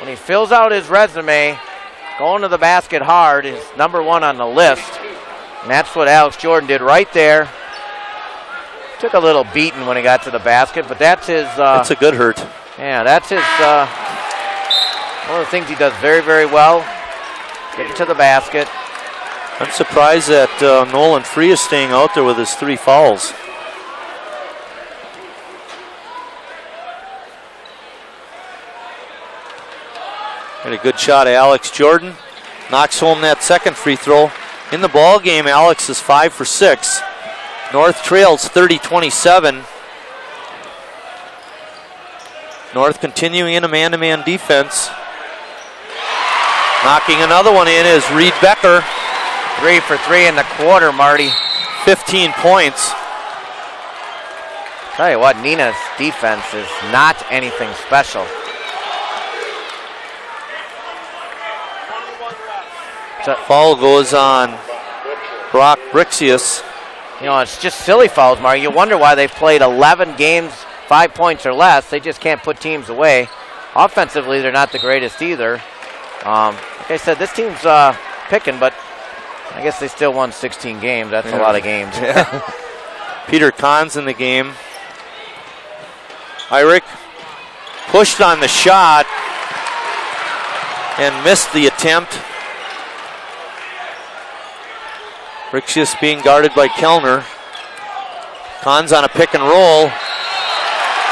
When he fills out his resume, going to the basket hard is number 1 on the list. And that's what Alex Jordan did right there. Took a little beating when he got to the basket, but that's his... That's a good hurt. Yeah, that's his... one of the things he does very, very well. Getting to the basket. I'm surprised that Nolan Free is staying out there with his 3 fouls. Had a good shot at Alex Jordan. Knocks home that second free throw. In the ball game, Alex is 5 for 6. North trails 30-27. North continuing in a man-to-man defense. Knocking another one in is Reed Becker. 3 for 3 in the quarter, Marty. 15 points. Tell you what, Neenah's defense is not anything special. Foul goes on Brock Brixius. You know, it's just silly fouls, Marty. You wonder why they've played 11 games, 5 points or less. They just can't put teams away. Offensively, they're not the greatest either. Like I said, this team's picking, but I guess they still won 16 games. That's a lot of games. Yeah. Peter Kahn's in the game. Irick pushed on the shot and missed the attempt. Brixius being guarded by Kellner. Kahn's on a pick and roll.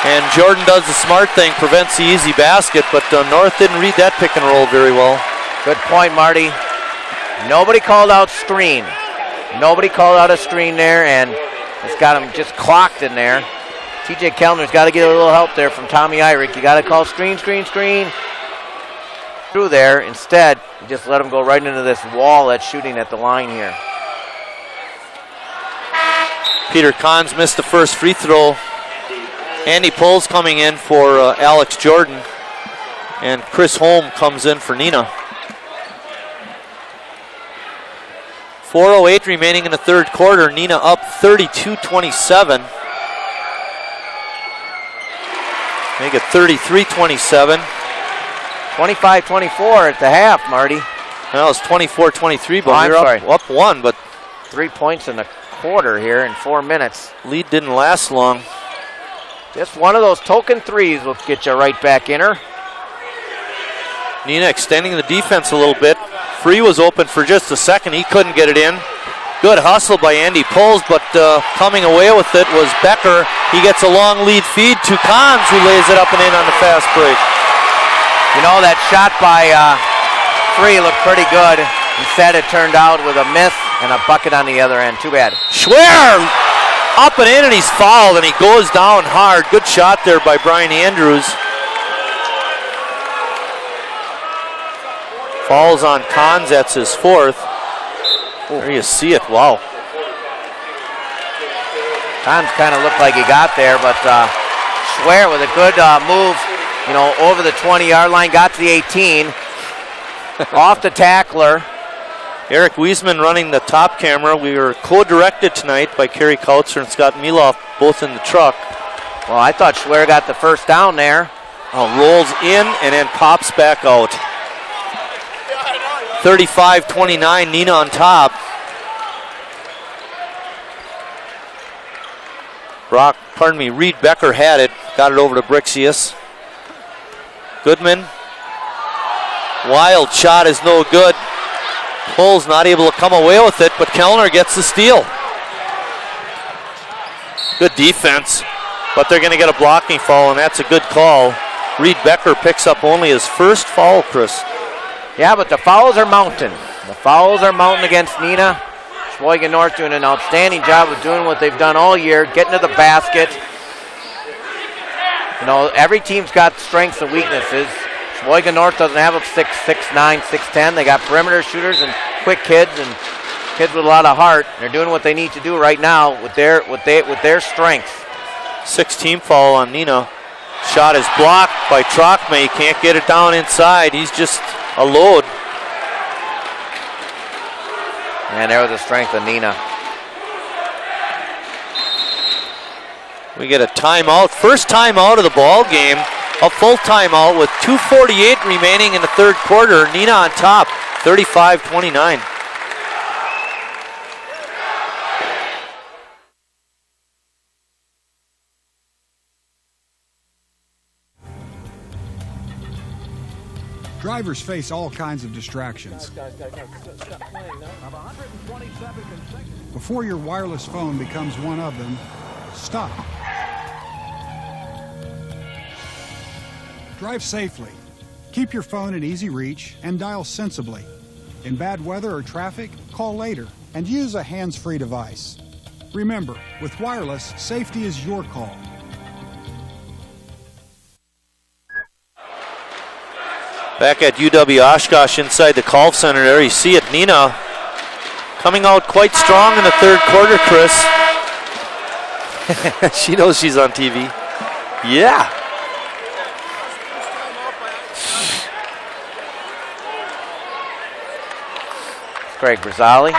And Jordan does the smart thing, prevents the easy basket, but North didn't read that pick and roll very well. Good point, Marty. Nobody called out screen. Nobody called out a screen there, and it's got him just clocked in there. TJ Kellner's got to get a little help there from Tommy Irick. You got to call screen, screen, screen. Through there. Instead, you just let him go right into this wall that's shooting at the line here. Peter Kahn's missed the first free throw. Andy Poles coming in for Alex Jordan. And Chris Holm comes in for Neenah. 4:08 remaining in the third quarter. Neenah up 32-27. Make it 33-27. 25-24 at the half, Marty. Well, it's 24-23, but I'm we're sorry. up one, but 3 points in the quarter here in 4 minutes. Lead didn't last long. Just one of those token threes will get you right back in her. Neenah extending the defense a little bit. Free was open for just a second. He couldn't get it in. Good hustle by Andy Poles, but coming away with it was Becker. He gets a long lead feed to Kahns, who lays it up and in on the fast break. You know, that shot by Free looked pretty good. Instead, it turned out with a miss and a bucket on the other end. Too bad. Schwer up and in, and he's fouled, and he goes down hard. Good shot there by Brian Andrews. Falls on Kahns, that's his fourth. There you see it, wow. Kahns kind of looked like he got there, but Schwer with a good move, you know, over the 20-yard line, got to the 18. Off the tackler. Eric Wiesman running the top camera. We were co-directed tonight by Kerry Kautzer and Scott Miloff, both in the truck. Well, I thought Schwer got the first down there. Oh, rolls in and then pops back out. 35-29, Neenah on top. Reed Becker had it. Got it over to Brixius. Goodman. Wild shot is no good. Poles not able to come away with it, but Kellner gets the steal. Good defense, but they're going to get a blocking foul, and that's a good call. Reed Becker picks up only his first foul, Chris. Yeah, but the fouls are mounting. The fouls are mounting against Neenah. Sheboygan North doing an outstanding job of doing what they've done all year, getting to the basket. You know, every team's got strengths and weaknesses. Sheboygan North doesn't have a 6'9", 6'10". They got perimeter shooters and quick kids and kids with a lot of heart. They're doing what they need to do right now with their strengths. 6-team foul on Neenah. Shot is blocked by Trachme. He can't get it down inside. He's just a load. And there was the strength of Neenah. We get a timeout. First timeout of the ball game. A full timeout with 2:48 remaining in the third quarter. Neenah on top, 35-29. Drivers face all kinds of distractions. Before your wireless phone becomes one of them, stop. Drive safely. Keep your phone in easy reach and dial sensibly. In bad weather or traffic, call later and use a hands-free device. Remember, with wireless, safety is your call. Back at UW Oshkosh inside the Call Center there, you see it, Neenah coming out quite strong in the third quarter, Chris. She knows she's on TV. Yeah. Craig Brazali.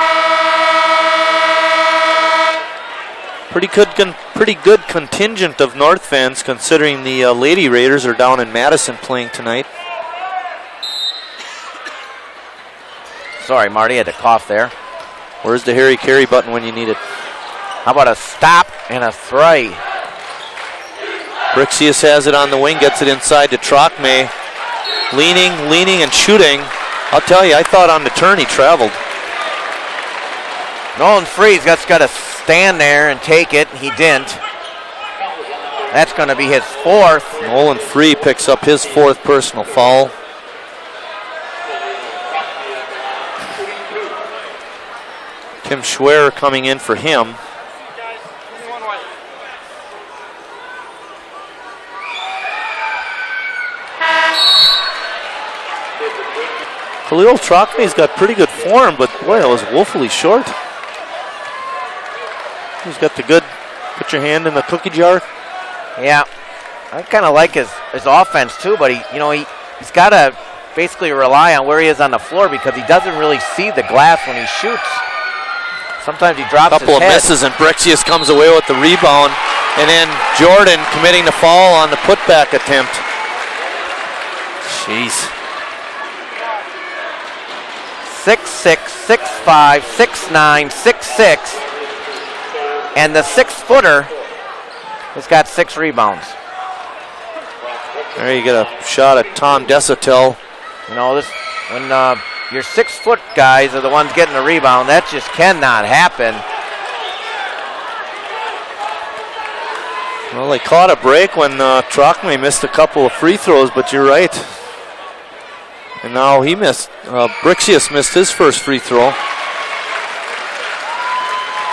Pretty good contingent of North fans, considering the Lady Raiders are down in Madison playing tonight. Sorry, Marty, I had to cough there. Where's the Harry Carey button when you need it? How about a stop and a three? Brixius has it on the wing, gets it inside to Trachme. Leaning, and shooting. I'll tell you, I thought on the turn he traveled. Nolan Freeze just got to stand there and take it. He didn't. That's going to be his fourth. Nolan Free picks up his fourth personal foul. Tim Schwer coming in for him. Khalil Trachme's got pretty good form, but boy, it was woefully short. He's got the good, put your hand in the cookie jar. Yeah, I kind of like his offense too, but he's got to basically rely on where he is on the floor because he doesn't really see the glass when he shoots. Sometimes he drops Couple his of head. misses, and Brixius comes away with the rebound. And then Jordan committing the foul on the putback attempt. Jeez. 6'6", 6'5", 6'9", 6'6", and the 6-footer has got 6 rebounds. There you get a shot at Tom Desatel. You know, this when your 6-foot guys are the ones getting the rebound, that just cannot happen. Well, they caught a break when Trochme missed a couple of free throws, but you're right. And now he missed, Brixius missed his first free throw.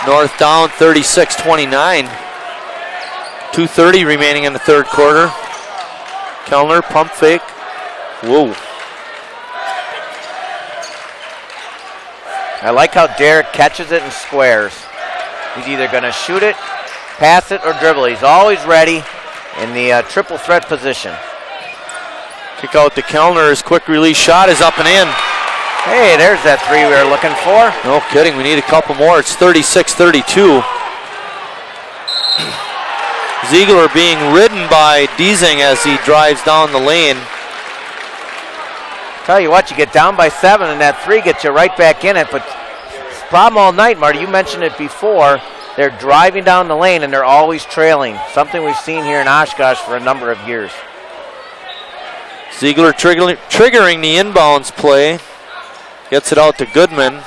North down 36-29. 2:30 remaining in the third quarter. Kellner, pump fake. Whoa. I like how Derek catches it and squares. He's either going to shoot it, pass it, or dribble. He's always ready in the triple threat position. Kick out to Kellner. His quick release shot is up and in. Hey, there's that 3 we were looking for. No kidding. We need a couple more. It's 36-32. Ziegler being ridden by Deasing as he drives down the lane. Tell you what, you get down by 7 and that 3 gets you right back in it. But the problem all night, Marty, you mentioned it before, they're driving down the lane and they're always trailing. Something we've seen here in Oshkosh for a number of years. Ziegler triggering the inbounds play. Gets it out to Goodman.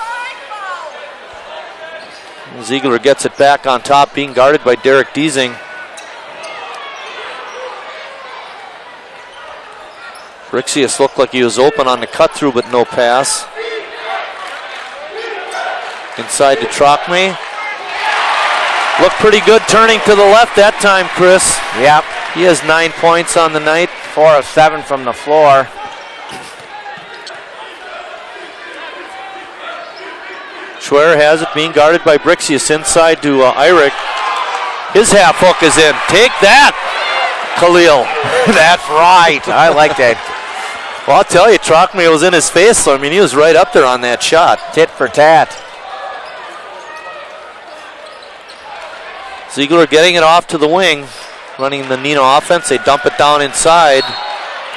Ziegler gets it back on top, being guarded by Derek Deasing. Brixius looked like he was open on the cut through, but no pass. Inside to Trochme. Looked pretty good turning to the left that time, Chris. Yep. He has 9 points on the night. 4 of 7 from the floor. Schwer has it, being guarded by Brixius. Inside to Eyrich. His half hook is in. Take that, Khalil. That's right. I like that. Well, I'll tell you, Trochme was in his face, so I mean, he was right up there on that shot. Tit for tat. Ziegler getting it off to the wing, running the Neenah offense. They dump it down inside.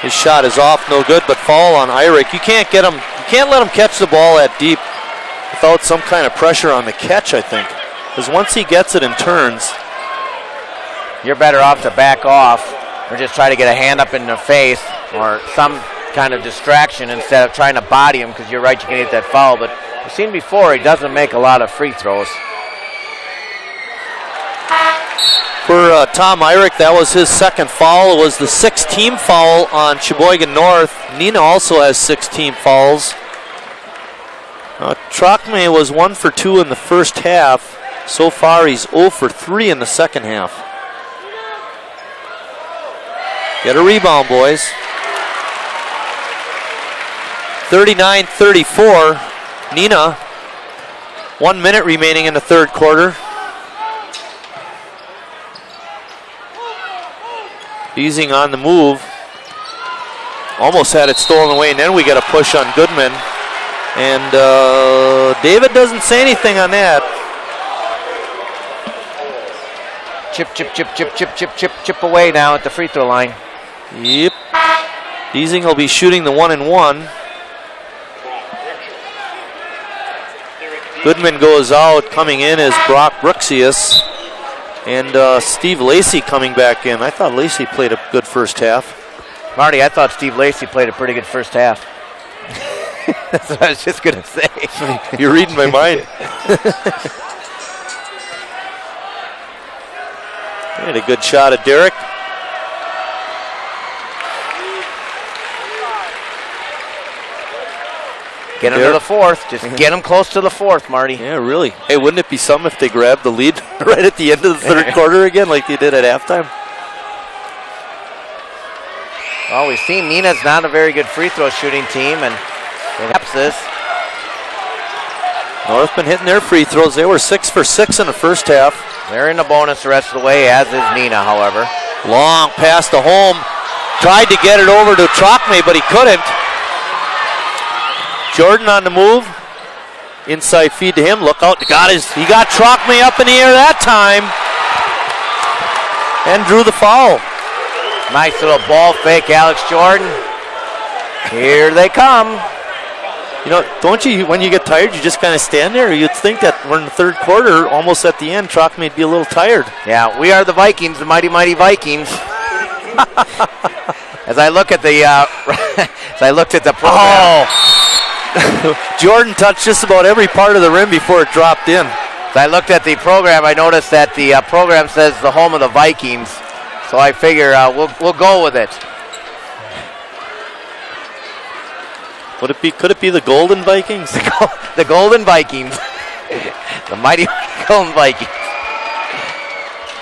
His shot is off, no good, but foul on Eyrich. You can't get him. You can't let him catch the ball that deep without some kind of pressure on the catch, I think. Because once he gets it and turns, you're better off to back off or just try to get a hand up in the face or some kind of distraction instead of trying to body him, because you're right, you can get that foul. But we've seen before, he doesn't make a lot of free throws. For Tom Eyrich, that was his second foul. It was the 6th team foul on Sheboygan North. Neenah also has 6 team fouls. Trochme was 1 for 2 in the first half. So far, he's 0 for 3 in the second half. Get a rebound, boys. 39-34. Neenah. 1 minute remaining in the third quarter. Deasing on the move. Almost had it stolen away, and then we get a push on Goodman. And David doesn't say anything on that. Chip away now at the free throw line. Yep. Deasing will be shooting the 1-and-1. Goodman goes out. Coming in is Brock Brixius. And Steve Lacey coming back in. I thought Lacey played a good first half. Marty, I thought Steve Lacey played a pretty good first half. That's what I was just going to say. You're reading my mind. Had a good shot at Derek. Get him to the fourth. Just get him close to the fourth, Marty. Yeah, really. Hey, wouldn't it be something if they grabbed the lead right at the end of the third quarter again like they did at halftime? Well, we've seen Neenah's not a very good free throw shooting team, and it helps this. North been hitting their free throws. They were 6 for 6 in the first half. They're in the bonus the rest of the way, as is Neenah, however. Long pass to home. Tried to get it over to Trochme, but he couldn't. Jordan on the move. Inside feed to him. Look out. He got Trockme up in the air that time. And drew the foul. Nice little ball fake, Alex Jordan. Here they come. You know, don't you, when you get tired, you just kind of stand there? You'd think that we're in the third quarter, almost at the end, Trockme would be a little tired. Yeah, we are the Vikings, the mighty, mighty Vikings. As I look at the, program. Oh! Jordan touched just about every part of the rim before it dropped in. As I looked at the program, I noticed that the program says the home of the Vikings. So I figure we'll go with it. Could it be the Golden Vikings? The Golden Vikings. The mighty Golden Vikings.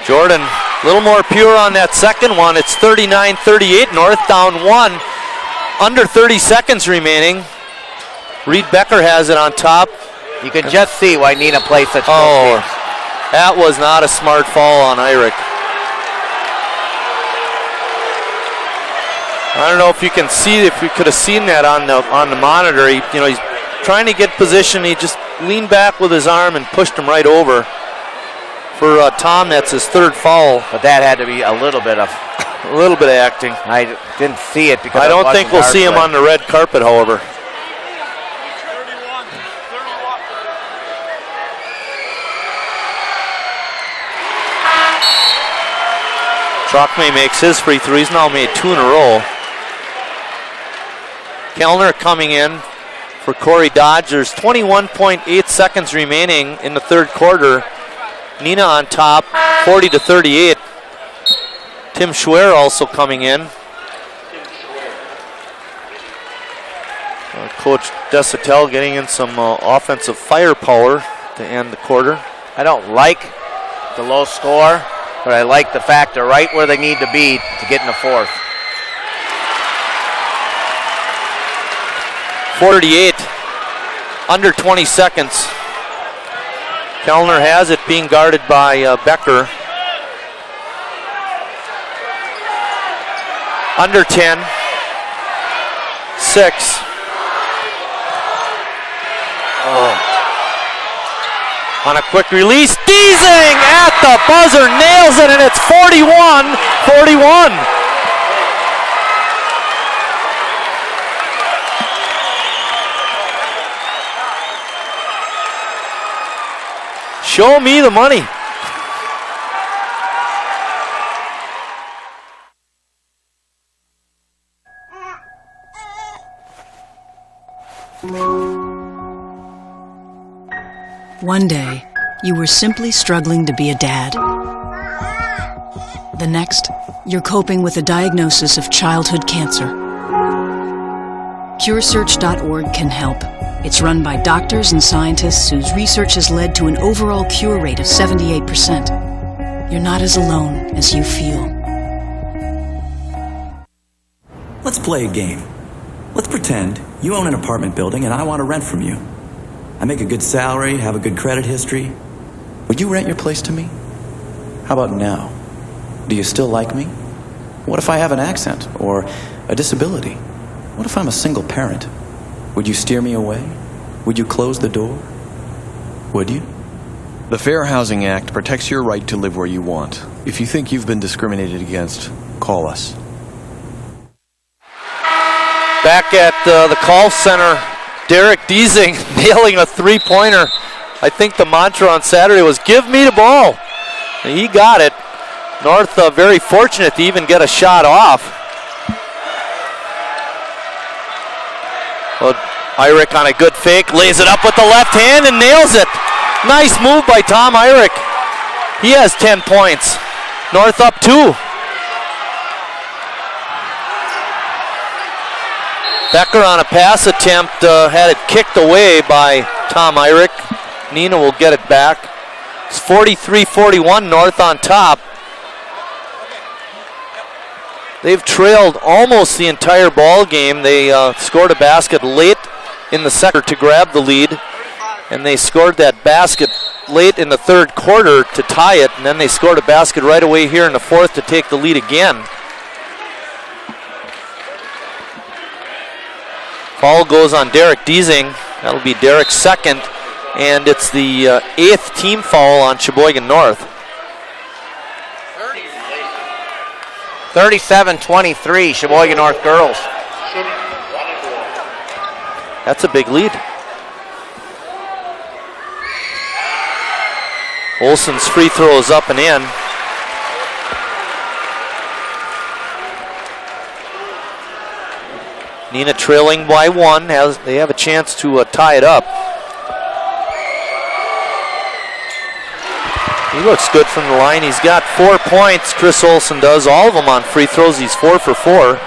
Jordan, a little more pure on that second one. It's 39-38, North down 1. Under 30 seconds remaining. Reed Becker has it on top. You can just see why Neenah plays such Oh, games. that was not a smart fall on Irick. I don't know if you can see, if you could have seen that on the monitor. He's trying to get position. He just leaned back with his arm and pushed him right over. For Tom, that's his third foul. But that had to be a little bit of acting. I didn't see it because I don't think we'll see him on the red carpet, however. Trockme makes his free throw. He's now made 2 in a row. Kellner coming in for Corey Dodge. There's 21.8 seconds remaining in the third quarter. Neenah on top, 40-38. Tim Schwer also coming in. Coach Desatel getting in some offensive firepower to end the quarter. I don't like the low score, but I like the fact they're right where they need to be to get in the fourth. 48, under 20 seconds. Kellner has it, being guarded by Becker. Under 10, 6. On a quick release, Deasing at the buzzer, nails it, and it's 41-41. Show me the money. One day, you were simply struggling to be a dad. The next, you're coping with a diagnosis of childhood cancer. CureSearch.org can help. It's run by doctors and scientists whose research has led to an overall cure rate of 78%. You're not as alone as you feel. Let's play a game. Let's pretend you own an apartment building and I want to rent from you. I make a good salary, have a good credit history. Would you rent your place to me? How about now? Do you still like me? What if I have an accent or a disability? What if I'm a single parent? Would you steer me away? Would you close the door? Would you? The Fair Housing Act protects your right to live where you want. If you think you've been discriminated against, call us. Back at the call center, Derek Deasing nailing a three-pointer. I think the mantra on Saturday was, give me the ball. And he got it. North very fortunate to even get a shot off. Well, Irick on a good fake, lays it up with the left hand and nails it. Nice move by Tom Irick. He has 10 points. North up 2. Becker on a pass attempt, had it kicked away by Tom Irick. Neenah will get it back. It's 43-41, North on top. They've trailed almost the entire ball game. They scored a basket late in the second to grab the lead, and they scored that basket late in the third quarter to tie it, and then they scored a basket right away here in the fourth to take the lead again. Foul goes on Derek Deasing. That'll be Derek's second. And it's the 8th team foul on Sheboygan North. 37-23, Sheboygan North girls. That's a big lead. Olsen's free throw is up and in. Neenah trailing by 1. They have a chance to tie it up. He looks good from the line. He's got 4 points. Chris Olsen does. All of them on free throws. He's 4 for 4.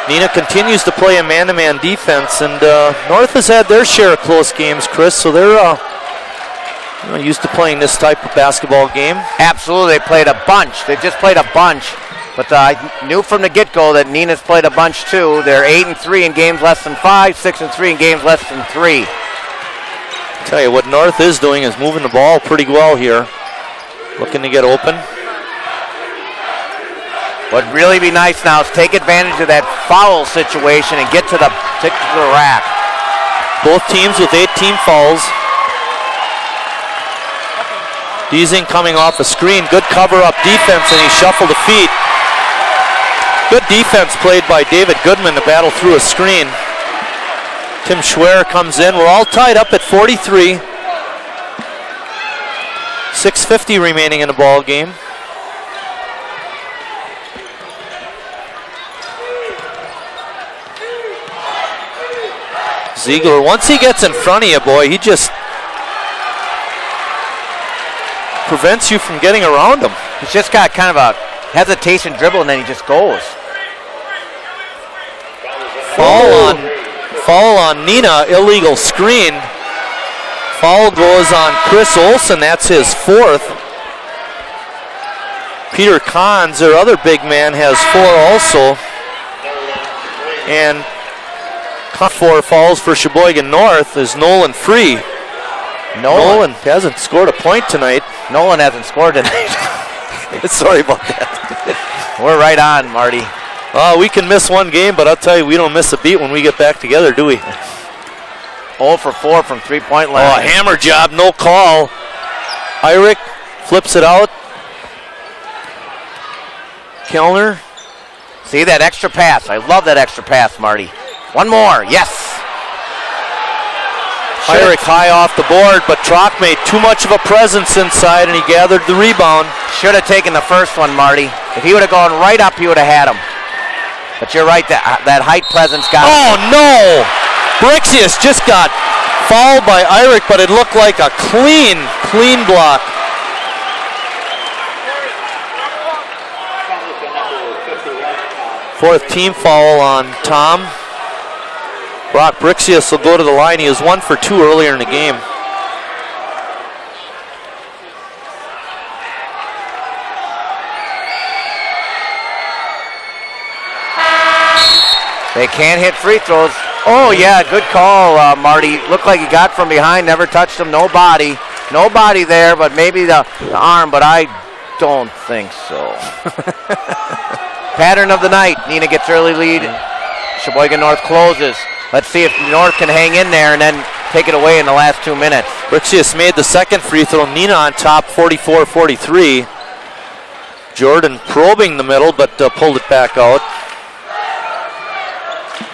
Neenah continues to play a man-to-man defense, and North has had their share of close games, Chris, so they're used to playing this type of basketball game. Absolutely, they played a bunch. They've just played a bunch, but I knew from the get-go that Neenah's played a bunch too. They're 8-3 in games less than 5, 6-3 in games less than 3. Tell you what North is doing is moving the ball pretty well here. Looking to get open. What'd really be nice now is take advantage of that foul situation and get to the rack. Both teams with 8 team fouls. Deasing coming off a screen. Good cover-up defense, and he shuffled the feet. Good defense played by David Goodman to battle through a screen. Tim Schwer comes in. We're all tied up at 43. 6:50 remaining in the ball game. Ziegler, once he gets in front of you, boy, he just prevents you from getting around him. He's just got kind of a hesitation dribble, and then he just goes. Foul on Neenah, illegal screen. Foul goes on Chris Olsen, that's his 4th. Peter Kahns, their other big man, has 4 also. And 4 fouls for Sheboygan North is Nolan Free. Nolan hasn't scored a point tonight. Nolan hasn't scored tonight. Sorry about that. We're right on, Marty. We can miss one game, but I'll tell you, we don't miss a beat when we get back together, do we? 0 for 4 from three-point line. Oh, a hammer job, no call. Irick flips it out. Kellner. See that extra pass. I love that extra pass, Marty. One more, yes. Irick high off the board, but Trock made too much of a presence inside, and he gathered the rebound. Should have taken the first one, Marty. If he would have gone right up, he would have had him. But you're right, that height presence got him. Oh, no! Brixius just got fouled by Irick, but it looked like a clean block. Fourth team foul on Tom. Brock Brixius will go to the line. He was 1 for 2 earlier in the game. They can't hit free throws. Oh, yeah, good call, Marty. Looked like he got from behind, never touched him, no body. No body there, but maybe the arm, but I don't think so. Pattern of the night. Neenah gets early lead. Sheboygan North closes. Let's see if North can hang in there and then take it away in the last 2 minutes. Brixius made the second free throw. Neenah on top, 44-43. Jordan probing the middle, but pulled it back out.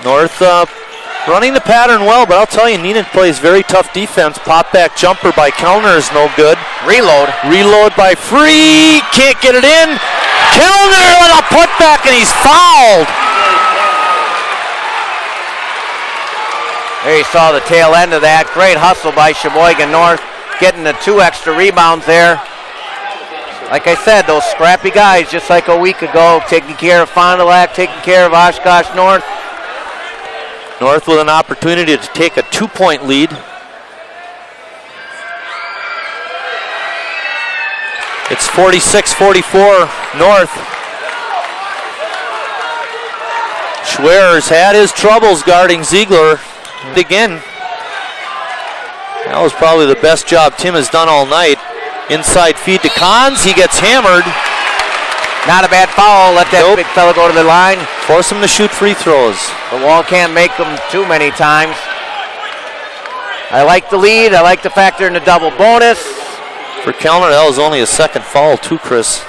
North running the pattern well, but I'll tell you, Neenah plays very tough defense. Pop back jumper by Kellner is no good. Reload by Free. Can't get it in. Kellner with a putback, and he's fouled. There you saw the tail end of that. Great hustle by Sheboygan North, getting the 2 extra rebounds there. Like I said, those scrappy guys, just like a week ago, taking care of Fond du Lac, taking care of Oshkosh North. North with an opportunity to take a 2-point lead. It's 46-44 North. Schwer's had his troubles guarding Ziegler. Again, that was probably the best job Tim has done all night. Inside feed to Kahns. He gets hammered. Not a bad foul. Let that big fella go to the line. Force him to shoot free throws. The wall can't make them too many times. I like the lead. I like the fact they're in the double bonus. For Kellner, that was only his second foul too, Chris.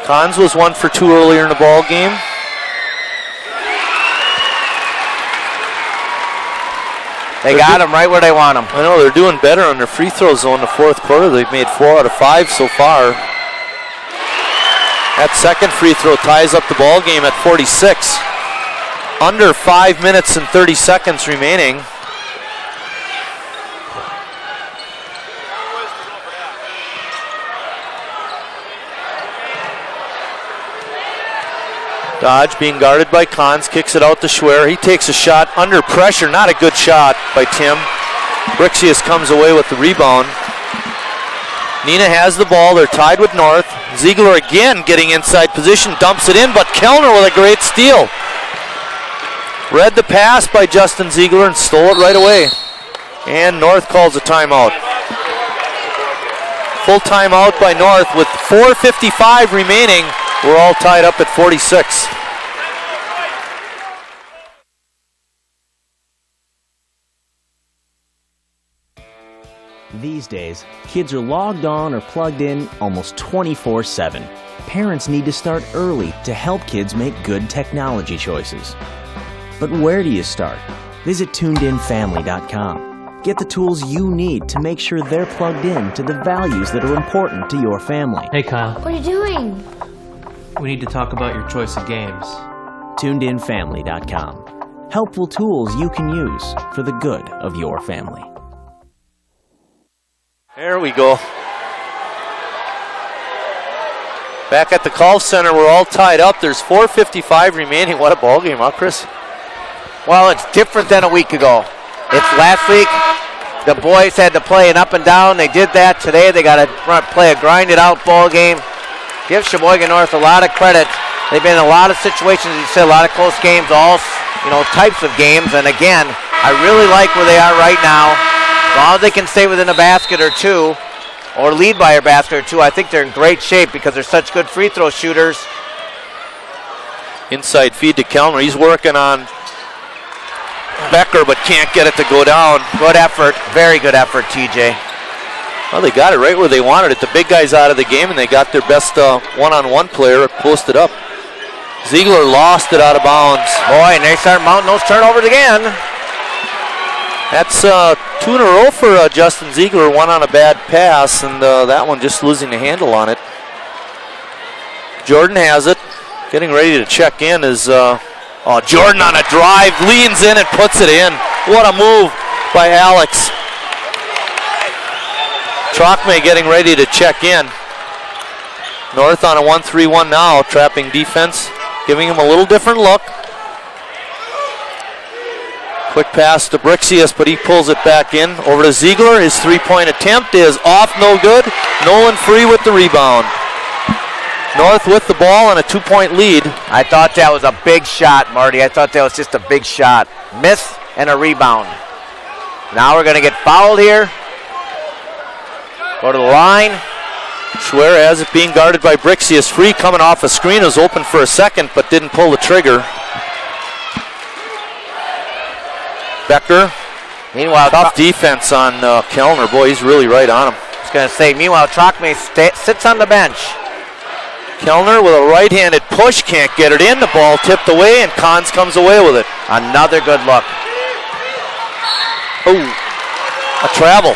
Cons was 1 for 2 earlier in the ball game. They got them right where they want them. I know, they're doing better on their free throw zone in the fourth quarter. They've made 4 out of 5 so far. That second free throw ties up the ball game at 46. Under 5 minutes and 30 seconds remaining. Dodge being guarded by Cons, kicks it out to Schwer. He takes a shot under pressure, not a good shot by Tim. Brixius comes away with the rebound. Neenah has the ball, they're tied with North. Ziegler again getting inside position, dumps it in, but Kellner with a great steal. Read the pass by Justin Ziegler and stole it right away. And North calls a timeout. Full timeout by North with 4:55 remaining. We're all tied up at 46. These days, kids are logged on or plugged in almost 24/7. Parents need to start early to help kids make good technology choices. But where do you start? Visit tunedinfamily.com. Get the tools you need to make sure they're plugged in to the values that are important to your family. Hey, Kyle. What are you doing? We need to talk about your choice of games. tunedinfamily.com. Helpful tools you can use for the good of your family. There we go. Back at the call center, we're all tied up. There's 4:55 remaining. What a ball game, huh, Chris? Well, it's different than a week ago. It's last week, the boys had to play an up and down. They did that. Today they got to play a grinded out ball game. Give Sheboygan North a lot of credit. They've been in a lot of situations, as you said, a lot of close games, all types of games. And again, I really like where they are right now. As long as they can stay within a basket or two, or lead by a basket or two, I think they're in great shape because they're such good free throw shooters. Inside feed to Kellner. He's working on Becker, but can't get it to go down. Good effort. Very good effort, TJ. Well, they got it right where they wanted it. The big guy's out of the game, and they got their best one-on-one player posted up. Ziegler lost it out of bounds. Boy, and they start mounting those turnovers again. That's 2 in a row for Justin Ziegler. One on a bad pass, and that one just losing the handle on it. Jordan has it. Getting ready to check in is Jordan on a drive, leans in and puts it in. What a move by Alex. Trochme getting ready to check in. North on a 1-3-1 now, trapping defense, giving him a little different look. Quick pass to Brixius, but he pulls it back in. Over to Ziegler. His three-point attempt is off, no good. Nolan Free with the rebound. North with the ball and a 2-point lead. I thought that was a big shot, Marty. I thought that was just a big shot. Miss and a rebound. Now we're going to get fouled here. Go to the line. Schwer has it being guarded by Brixius. Free coming off a screen, was open for a second, but didn't pull the trigger. Becker. Meanwhile, tough defense on Kellner. Boy, he's really right on him. I was going to say, meanwhile, Trochme sits on the bench. Kellner with a right-handed push, can't get it in. The ball tipped away, and Cons comes away with it. Another good look. Oh, a travel.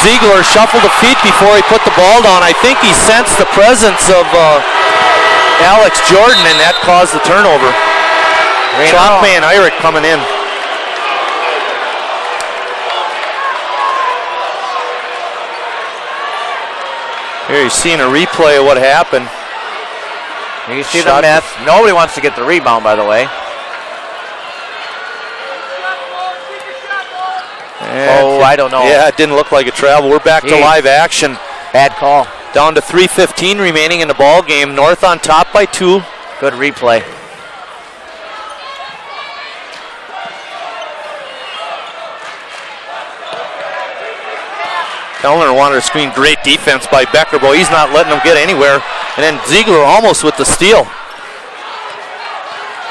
Ziegler shuffled the feet before he put the ball down. I think he sensed the presence of Alex Jordan, and that caused the turnover. Trochme and Eyrich coming in. Here you're seeing a replay of what happened. You see the miss. Nobody wants to get the rebound, by the way. I don't know. Yeah, it didn't look like a travel. We're back to live action. Bad call. Down to 3:15 remaining in the ball game. North on top by 2. Good replay. Kellner wanted to screen. Great defense by Becker. Boy, he's not letting him get anywhere. And then Ziegler almost with the steal.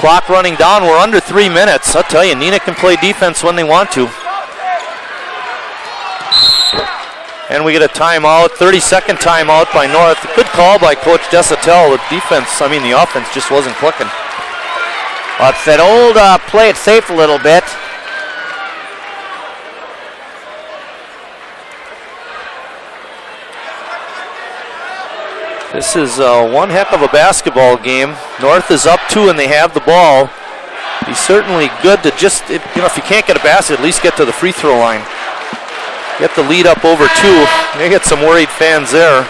Clock running down. We're under 3 minutes. I'll tell you, Neenah can play defense when they want to. And we get a timeout, 30-second timeout by North. Good call by Coach Desatel. The offense just wasn't clicking. Well, it's that old play it safe a little bit. This is one heck of a basketball game. North is up 2 and they have the ball. He's certainly good to just, if you can't get a basket, at least get to the free throw line. Get the lead up over 2. They get some worried fans there.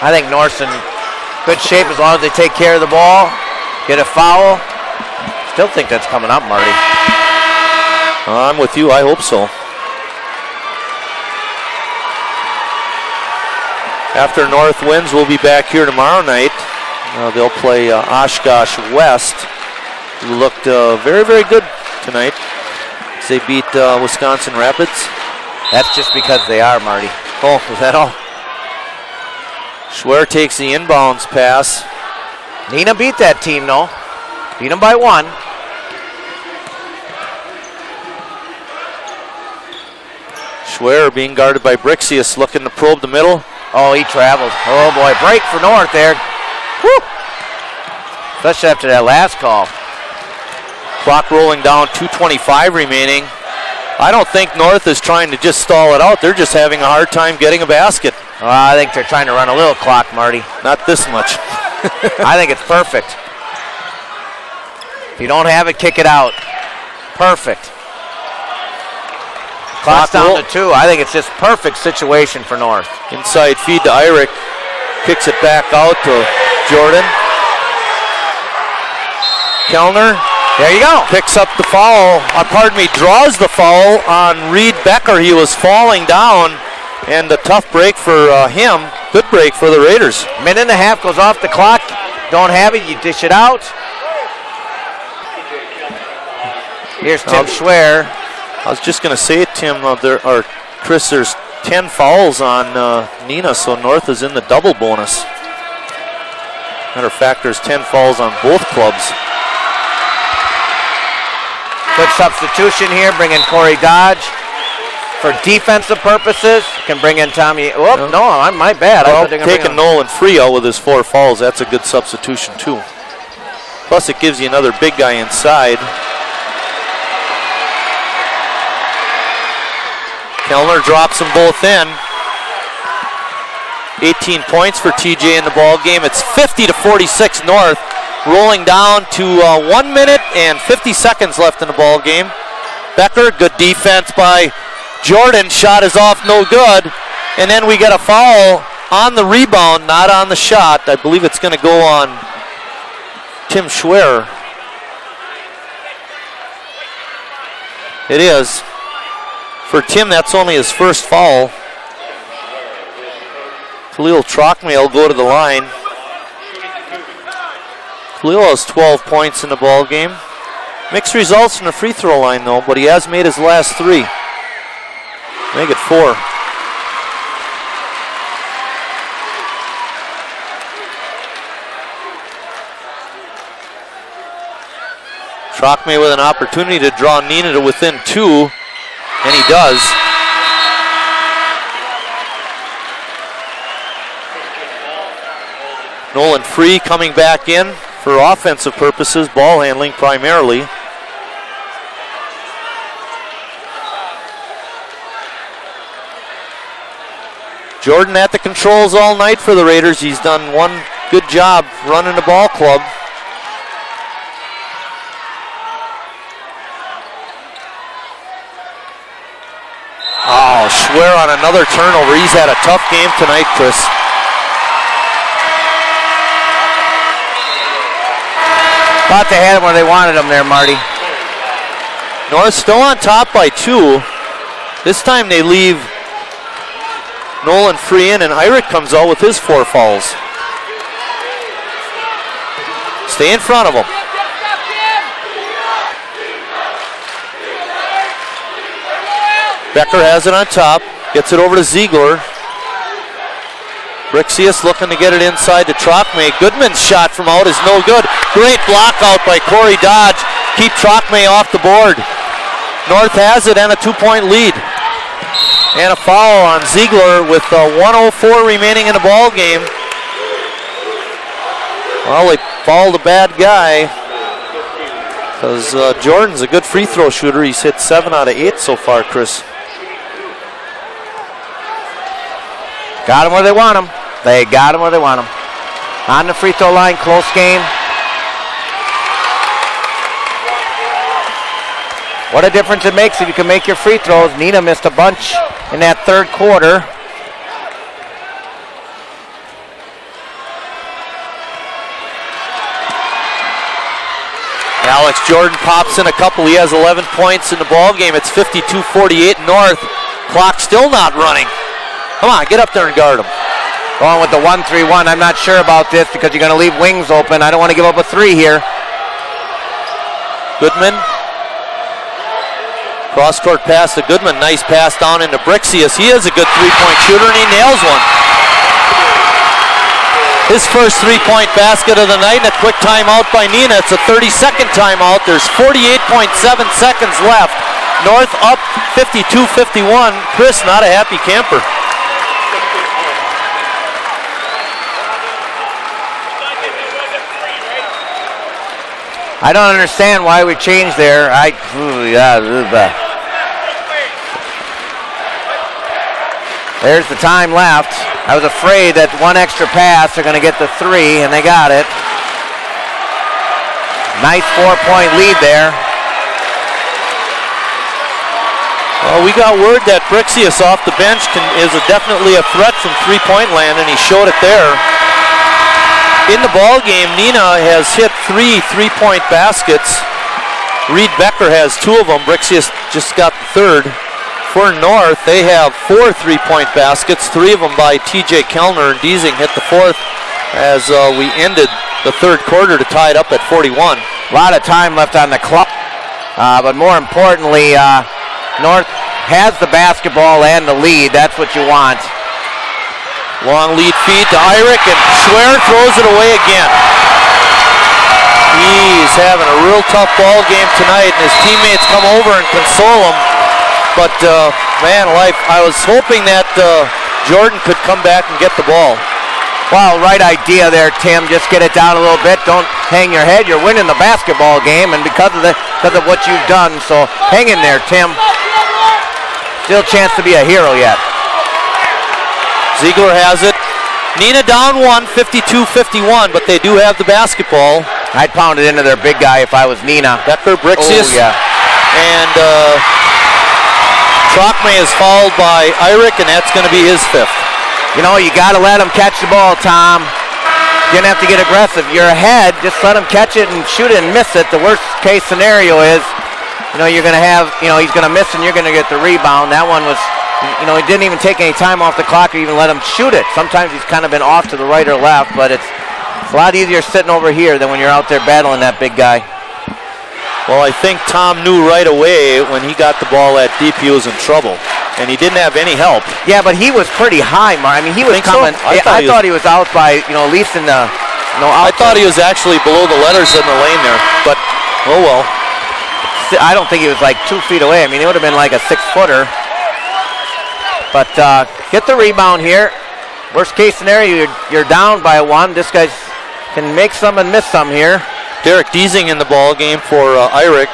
I think North's in good shape as long as they take care of the ball. Get a foul. Still think that's coming up, Marty. I'm with you. I hope so. After North wins, we'll be back here tomorrow night. They'll play Oshkosh West, who looked very, very good tonight. They beat Wisconsin Rapids. That's just because they are, Marty. Oh, was that all? Schwer takes the inbounds pass. Neenah beat that team, though. Beat them by 1. Schwer being guarded by Brixius, looking to probe the middle. Oh, he traveled. Oh, boy. Break for North there. Woo! Especially after that last call. Clock rolling down, 2:25 remaining. I don't think North is trying to just stall it out. They're just having a hard time getting a basket. I think they're trying to run a little clock, Marty. Not this much. I think it's perfect. If you don't have it, kick it out. Perfect. Clock's down to 2. I think it's just perfect situation for North. Inside feed to Irick. Kicks it back out to Jordan. Kellner. There you go. Picks up the foul. Draws the foul on Reed Becker. He was falling down, and a tough break for him. Good break for the Raiders. Minute and a half goes off the clock. Don't have it, you dish it out. Here's Tim Schwer. I was just going to say, Tim, Chris, there's 10 fouls on Neenah, so North is in the double bonus. Matter of fact, there's 10 fouls on both clubs. Good substitution here, bring in Corey Dodge. For defensive purposes, can bring in Tommy. Oh, no, my bad. Well, taking Nolan Free out with his 4 fouls, that's a good substitution too. Plus it gives you another big guy inside. Kellner drops them both in. 18 points for TJ in the ball game. It's 50-46 North. Rolling down to 1 minute and 50 seconds left in the ball game. Becker, good defense by Jordan. Shot is off, no good. And then we get a foul on the rebound, not on the shot. I believe it's going to go on Tim Schwer. It is. For Tim, that's only his first foul. Khalil Trockmay will go to the line. Khalil has 12 points in the ball game. Mixed results from the free throw line, though, but he has made his last 3. Make it 4. Trockmay with an opportunity to draw Neenah to within 2, and he does. Nolan Free coming back in for offensive purposes, ball handling primarily. Jordan at the controls all night for the Raiders. He's done one good job running the ball club. Oh, Schwer on another turnover. He's had a tough game tonight, Chris. Thought they had him where they wanted him there, Marty. North still on top by 2. This time they leave Nolan Free in, and Irick comes out with his 4 fouls. Stay in front of him. Becker has it on top. Gets it over to Ziegler. Brixius looking to get it inside to Trochme. Goodman's shot from out is no good. Great block out by Corey Dodge. Keep Trochme off the board. North has it and a 2-point lead. And a foul on Ziegler with 1:04 remaining in the ball game. Well, they fouled a bad guy because Jordan's a good free throw shooter. He's hit 7 out of 8 so far, Chris. Got him where they want him. They got him where they want him. On the free throw line, close game. What a difference it makes if you can make your free throws. Neenah missed a bunch in that third quarter. Alex Jordan pops in a couple. He has 11 points in the ball game. It's 52-48 North. Clock still not running. Come on, get up there and guard him. Going with the 1-3-1. I'm not sure about this because you're going to leave wings open. I don't want to give up a 3 here. Goodman. Cross-court pass to Goodman. Nice pass down into Brixius. He is a good three-point shooter, and he nails one. His first three-point basket of the night, and a quick timeout by Neenah. It's a 30-second timeout. There's 48.7 seconds left. North up 52-51. Chris, not a happy camper. I don't understand why we changed there. There's the time left. I was afraid that one extra pass, they're going to get the 3, and they got it. Nice 4-point lead there. Well, we got word that Brixius off the bench is definitely a threat from three-point land, and he showed it there. In the ball game, Neenah has hit 3 3-point baskets. Reed Becker has 2 of them. Brixius just got the third. For North, they have 4 3-point baskets, 3 of them by TJ Kellner, and Deasing hit the 4th as we ended the third quarter to tie it up at 41. A lot of time left on the clock, but more importantly, North has the basketball and the lead. That's what you want. Long lead feed to Eyrich, and Schwer throws it away again. He's having a real tough ball game tonight, and his teammates come over and console him. But, man alive, I was hoping that Jordan could come back and get the ball. Well, right idea there, Tim. Just get it down a little bit. Don't hang your head. You're winning the basketball game, and because of what you've done, so hang in there, Tim. Still a chance to be a hero yet. Ziegler has it. Neenah down 1, 52-51, but they do have the basketball. I'd pound it into their big guy if I was Neenah. Becker, Brixius, yeah. And Trochme is fouled by Eyrich, and that's going to be his 5th. You know, you got to let him catch the ball, Tom. You don't have to get aggressive. You're ahead, just let him catch it and shoot it and miss it. The worst case scenario is, you're going to have, he's going to miss and you're going to get the rebound. That one was, he didn't even take any time off the clock or even let him shoot it. Sometimes he's kind of been off to the right or left, but it's a lot easier sitting over here than when you're out there battling that big guy. Well, I think Tom knew right away when he got the ball at deep he was in trouble, and he didn't have any help. Yeah, but he was pretty high, Mark. I mean, he was coming. So? I thought he was out by, at least in the, I thought he was actually below the letters in the lane there, but oh well. I don't think he was like 2 feet away. I mean, it would have been like a 6-footer. But get the rebound here. Worst case scenario, you're down by 1. This guy can make some and miss some here. Derek Deasing in the ball game for Eyrich.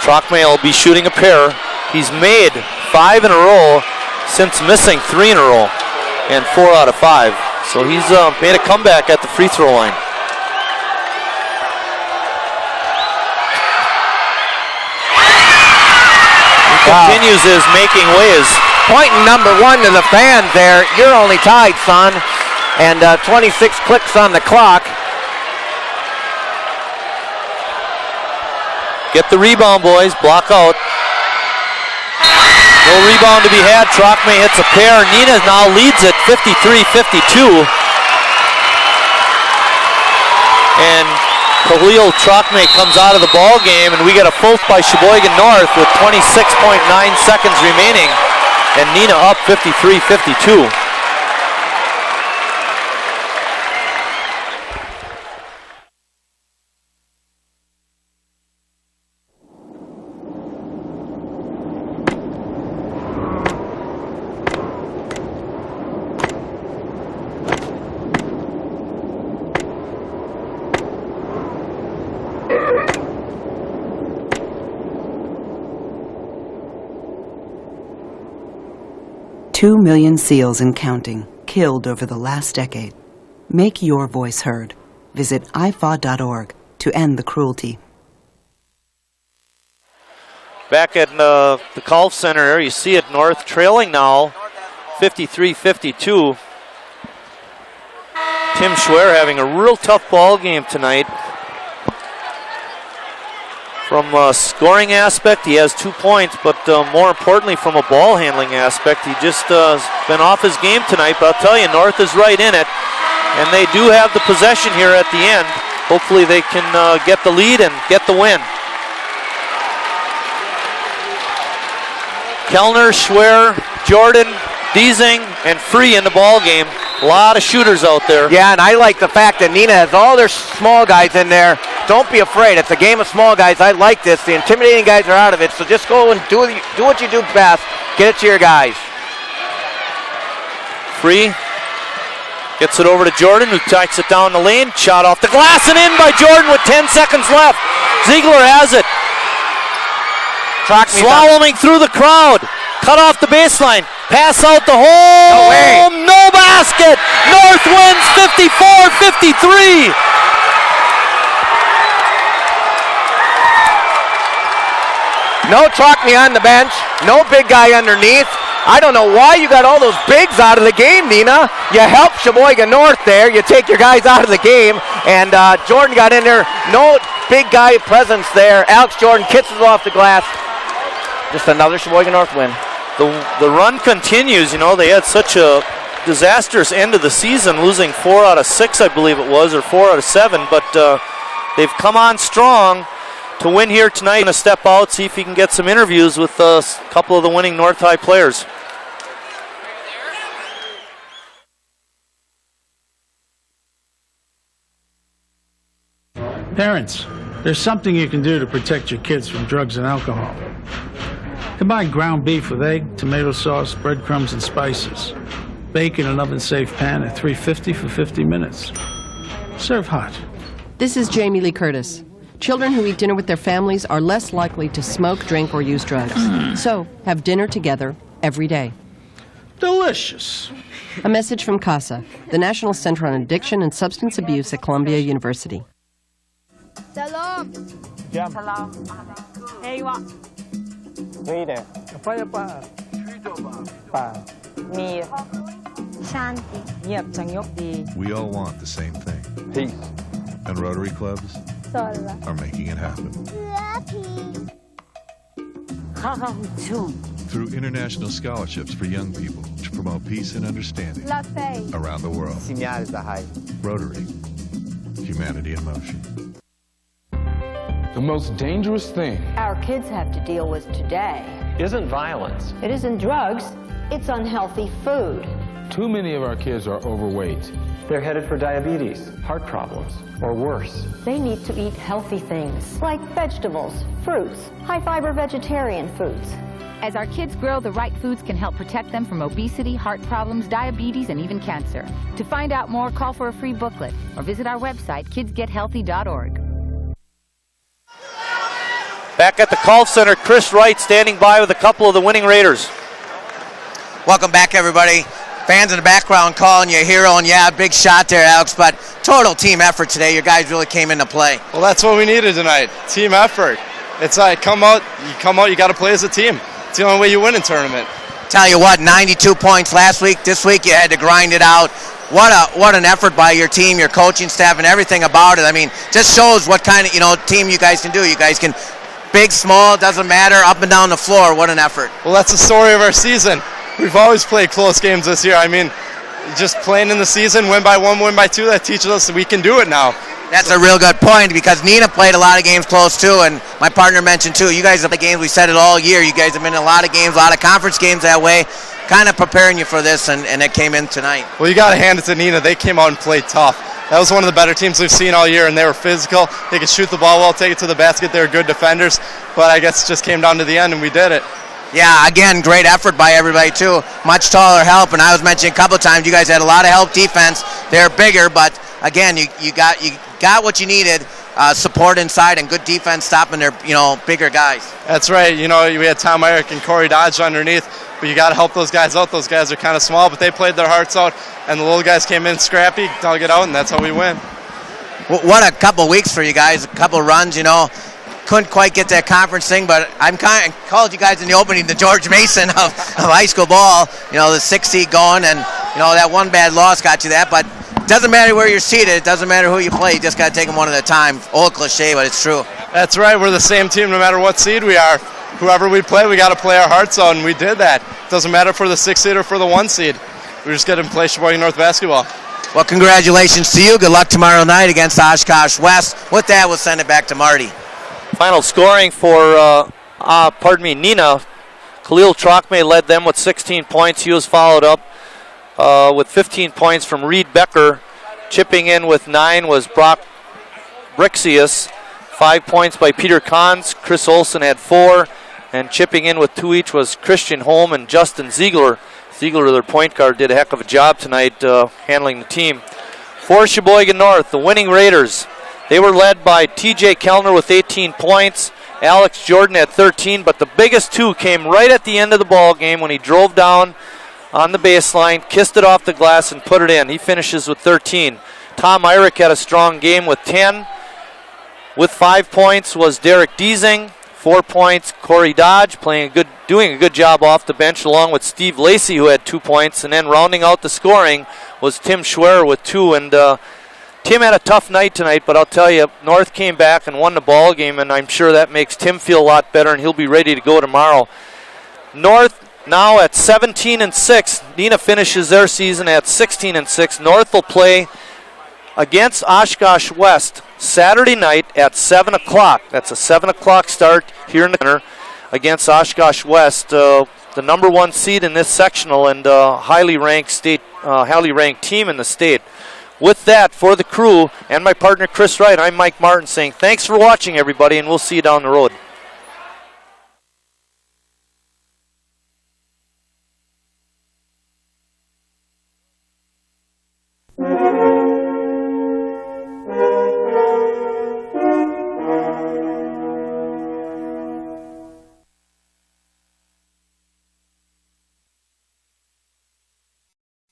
Trochme will be shooting a pair. He's made 5 in a row since missing 3 in a row, and 4 out of 5. So he's made a comeback at the free throw line. He continues his making waves. Pointing number 1 to the fans there. You're only tied, son. And 26 clicks on the clock. Get the rebound, boys. Block out. No rebound to be had. Trochme hits a pair. Neenah now leads it 53-52. And Khalil Trochme comes out of the ball game, and we get a full by Sheboygan North with 26.9 seconds remaining. And Neenah up 53-52. 2 million seals and counting killed over the last decade. Make your voice heard. Visit ifaw.org to end the cruelty. Back at the Golf Center here, you see it, North trailing now, 53-52. Tim Schwer having a real tough ball game tonight. From a scoring aspect, he has 2 points, but more importantly, from a ball handling aspect, he just been off his game tonight. But I'll tell you, North is right in it, and they do have the possession here at the end. Hopefully they can get the lead and get the win. Kellner, Schwer, Jordan, Deasing, and Free in the ball game. A lot of shooters out there. Yeah, and I like the fact that Neenah has all their small guys in there. Don't be afraid. It's a game of small guys. I like this. The intimidating guys are out of it, so just go and do what you do best. Get it to your guys. Free gets it over to Jordan, who takes it down the lane. Shot off the glass and in by Jordan with 10 seconds left. Ziegler has it. Slaloming through the crowd. Cut off the baseline. Pass out the hole. No basket. North wins 54-53. No Trockney on the bench. No big guy underneath. I don't know why you got all those bigs out of the game, Neenah. You help Sheboygan North there. You take your guys out of the game. And Jordan got in there. No big guy presence there. Alex Jordan kisses off the glass. Just another Sheboygan North win. The run continues. You know, they had such a disastrous end of the season, losing 4 out of 6, I believe it was, or 4 out of 7. But they've come on strong to win here tonight. Going to step out, see if he can get some interviews with a couple of the winning North High players. Parents, there's something you can do to protect your kids from drugs and alcohol. Combine ground beef with egg, tomato sauce, breadcrumbs, and spices. Bake in an oven-safe pan at 350 for 50 minutes. Serve hot. This is Jamie Lee Curtis. Children who eat dinner with their families are less likely to smoke, drink, or use drugs. So, have dinner together every day. Delicious. A message from CASA, the National Center on Addiction and Substance Abuse at Columbia University. Salam. Salam. Hey, what? Apa ya, Pak? Mir. Shanti. Yep, Changyokdi. We all want the same thing. Peace. And Rotary clubs are making it happen. Through international scholarships for young people to promote peace and understanding around the world. Rotary. Humanity in motion. The most dangerous thing our kids have to deal with today isn't violence. It isn't drugs, it's unhealthy food. Too many of our kids are overweight. They're headed for diabetes, heart problems, or worse. They need to eat healthy things like vegetables, fruits, high-fiber vegetarian foods. As our kids grow, the right foods can help protect them from obesity, heart problems, diabetes, and even cancer. To find out more, call for a free booklet or visit our website, kidsgethealthy.org. Back at the Golf Center, Chris Wright standing by with a couple of the winning Raiders. Welcome back, everybody. Fans in the background calling you a hero, and yeah, big shot there, Alex, but total team effort today. Your guys really came into play. Well, that's what we needed tonight, team effort. It's like, come out, you got to play as a team. It's the only way you win in tournament. Tell you what, 92 points last week. This week you had to grind it out. What an effort by your team, your coaching staff, and everything about it. I mean, just shows what kind of team you guys can do. You guys can, big, small, doesn't matter, up and down the floor. What an effort. Well, that's the story of our season. We've always played close games this year. I mean, just playing in the season, win by 1, win by 2, that teaches us that we can do it now. That's a real good point, because Neenah played a lot of games close too, and my partner mentioned too, you guys have the games, we said it all year, you guys have been in a lot of games, a lot of conference games that way, kind of preparing you for this, and it came in tonight. Well, you got to hand it to Neenah. They came out and played tough. That was one of the better teams we've seen all year, and they were physical. They could shoot the ball well, take it to the basket. They were good defenders, but I guess it just came down to the end, and we did it. Yeah, again, great effort by everybody too. Much taller help, and I was mentioning a couple of times, you guys had a lot of help defense. They're bigger, but again, you got what you needed. Support inside and good defense stopping their bigger guys. That's right. We had Tom Eyrick and Corey Dodge underneath. but you got to help those guys out. Those guys are kind of small, but they played their hearts out, and the little guys came in scrappy, dug it out, and that's how we win. What a couple weeks for you guys, a couple runs, you know. Couldn't quite get that conference thing, but I called you guys in the opening the George Mason of high school ball, you know, the 6th seed going, and, you know, that one bad loss got you that, but it doesn't matter where you're seated, it doesn't matter who you play, you just got to take them one at a time. Old cliche, but it's true. That's right, we're the same team no matter what seed we are. Whoever we play, we got to play our hearts out, and we did that. Doesn't matter for the 6th seed or for the 1 seed. We just got to play Sheboygan North basketball. Well, congratulations to you. Good luck tomorrow night against Oshkosh West. With that, we'll send it back to Marty. Final scoring for, Neenah. Khalil Trochme led them with 16 points. He was followed up with 15 points from Reed Becker. Chipping in with 9 was Brock Brixius. 5 points by Peter Kahns. Chris Olson had 4. And chipping in with 2 each was Christian Holm and Justin Ziegler. Ziegler, their point guard, did a heck of a job tonight handling the team. For Sheboygan North, the winning Raiders, they were led by TJ Kellner with 18 points. Alex Jordan had 13, but the biggest 2 came right at the end of the ball game when he drove down on the baseline, kissed it off the glass, and put it in. He finishes with 13. Tom Eyrich had a strong game with 10. With 5 points was Derek Deasing. 4 points, Corey Dodge doing a good job off the bench, along with Steve Lacey, who had 2 points. And then rounding out the scoring was Tim Schwerer with 2. And Tim had a tough night tonight, but I'll tell you, North came back and won the ball game, and I'm sure that makes Tim feel a lot better, and he'll be ready to go tomorrow. North now at 17-6. Neenah finishes their season at 16-6. North will play against Oshkosh West Saturday night at 7 o'clock. That's a 7 o'clock start here in the center against Oshkosh West, the number 1 seed in this sectional and highly ranked team in the state. With that, for the crew and my partner Chris Wright, I'm Mike Martin saying thanks for watching, everybody, and we'll see you down the road.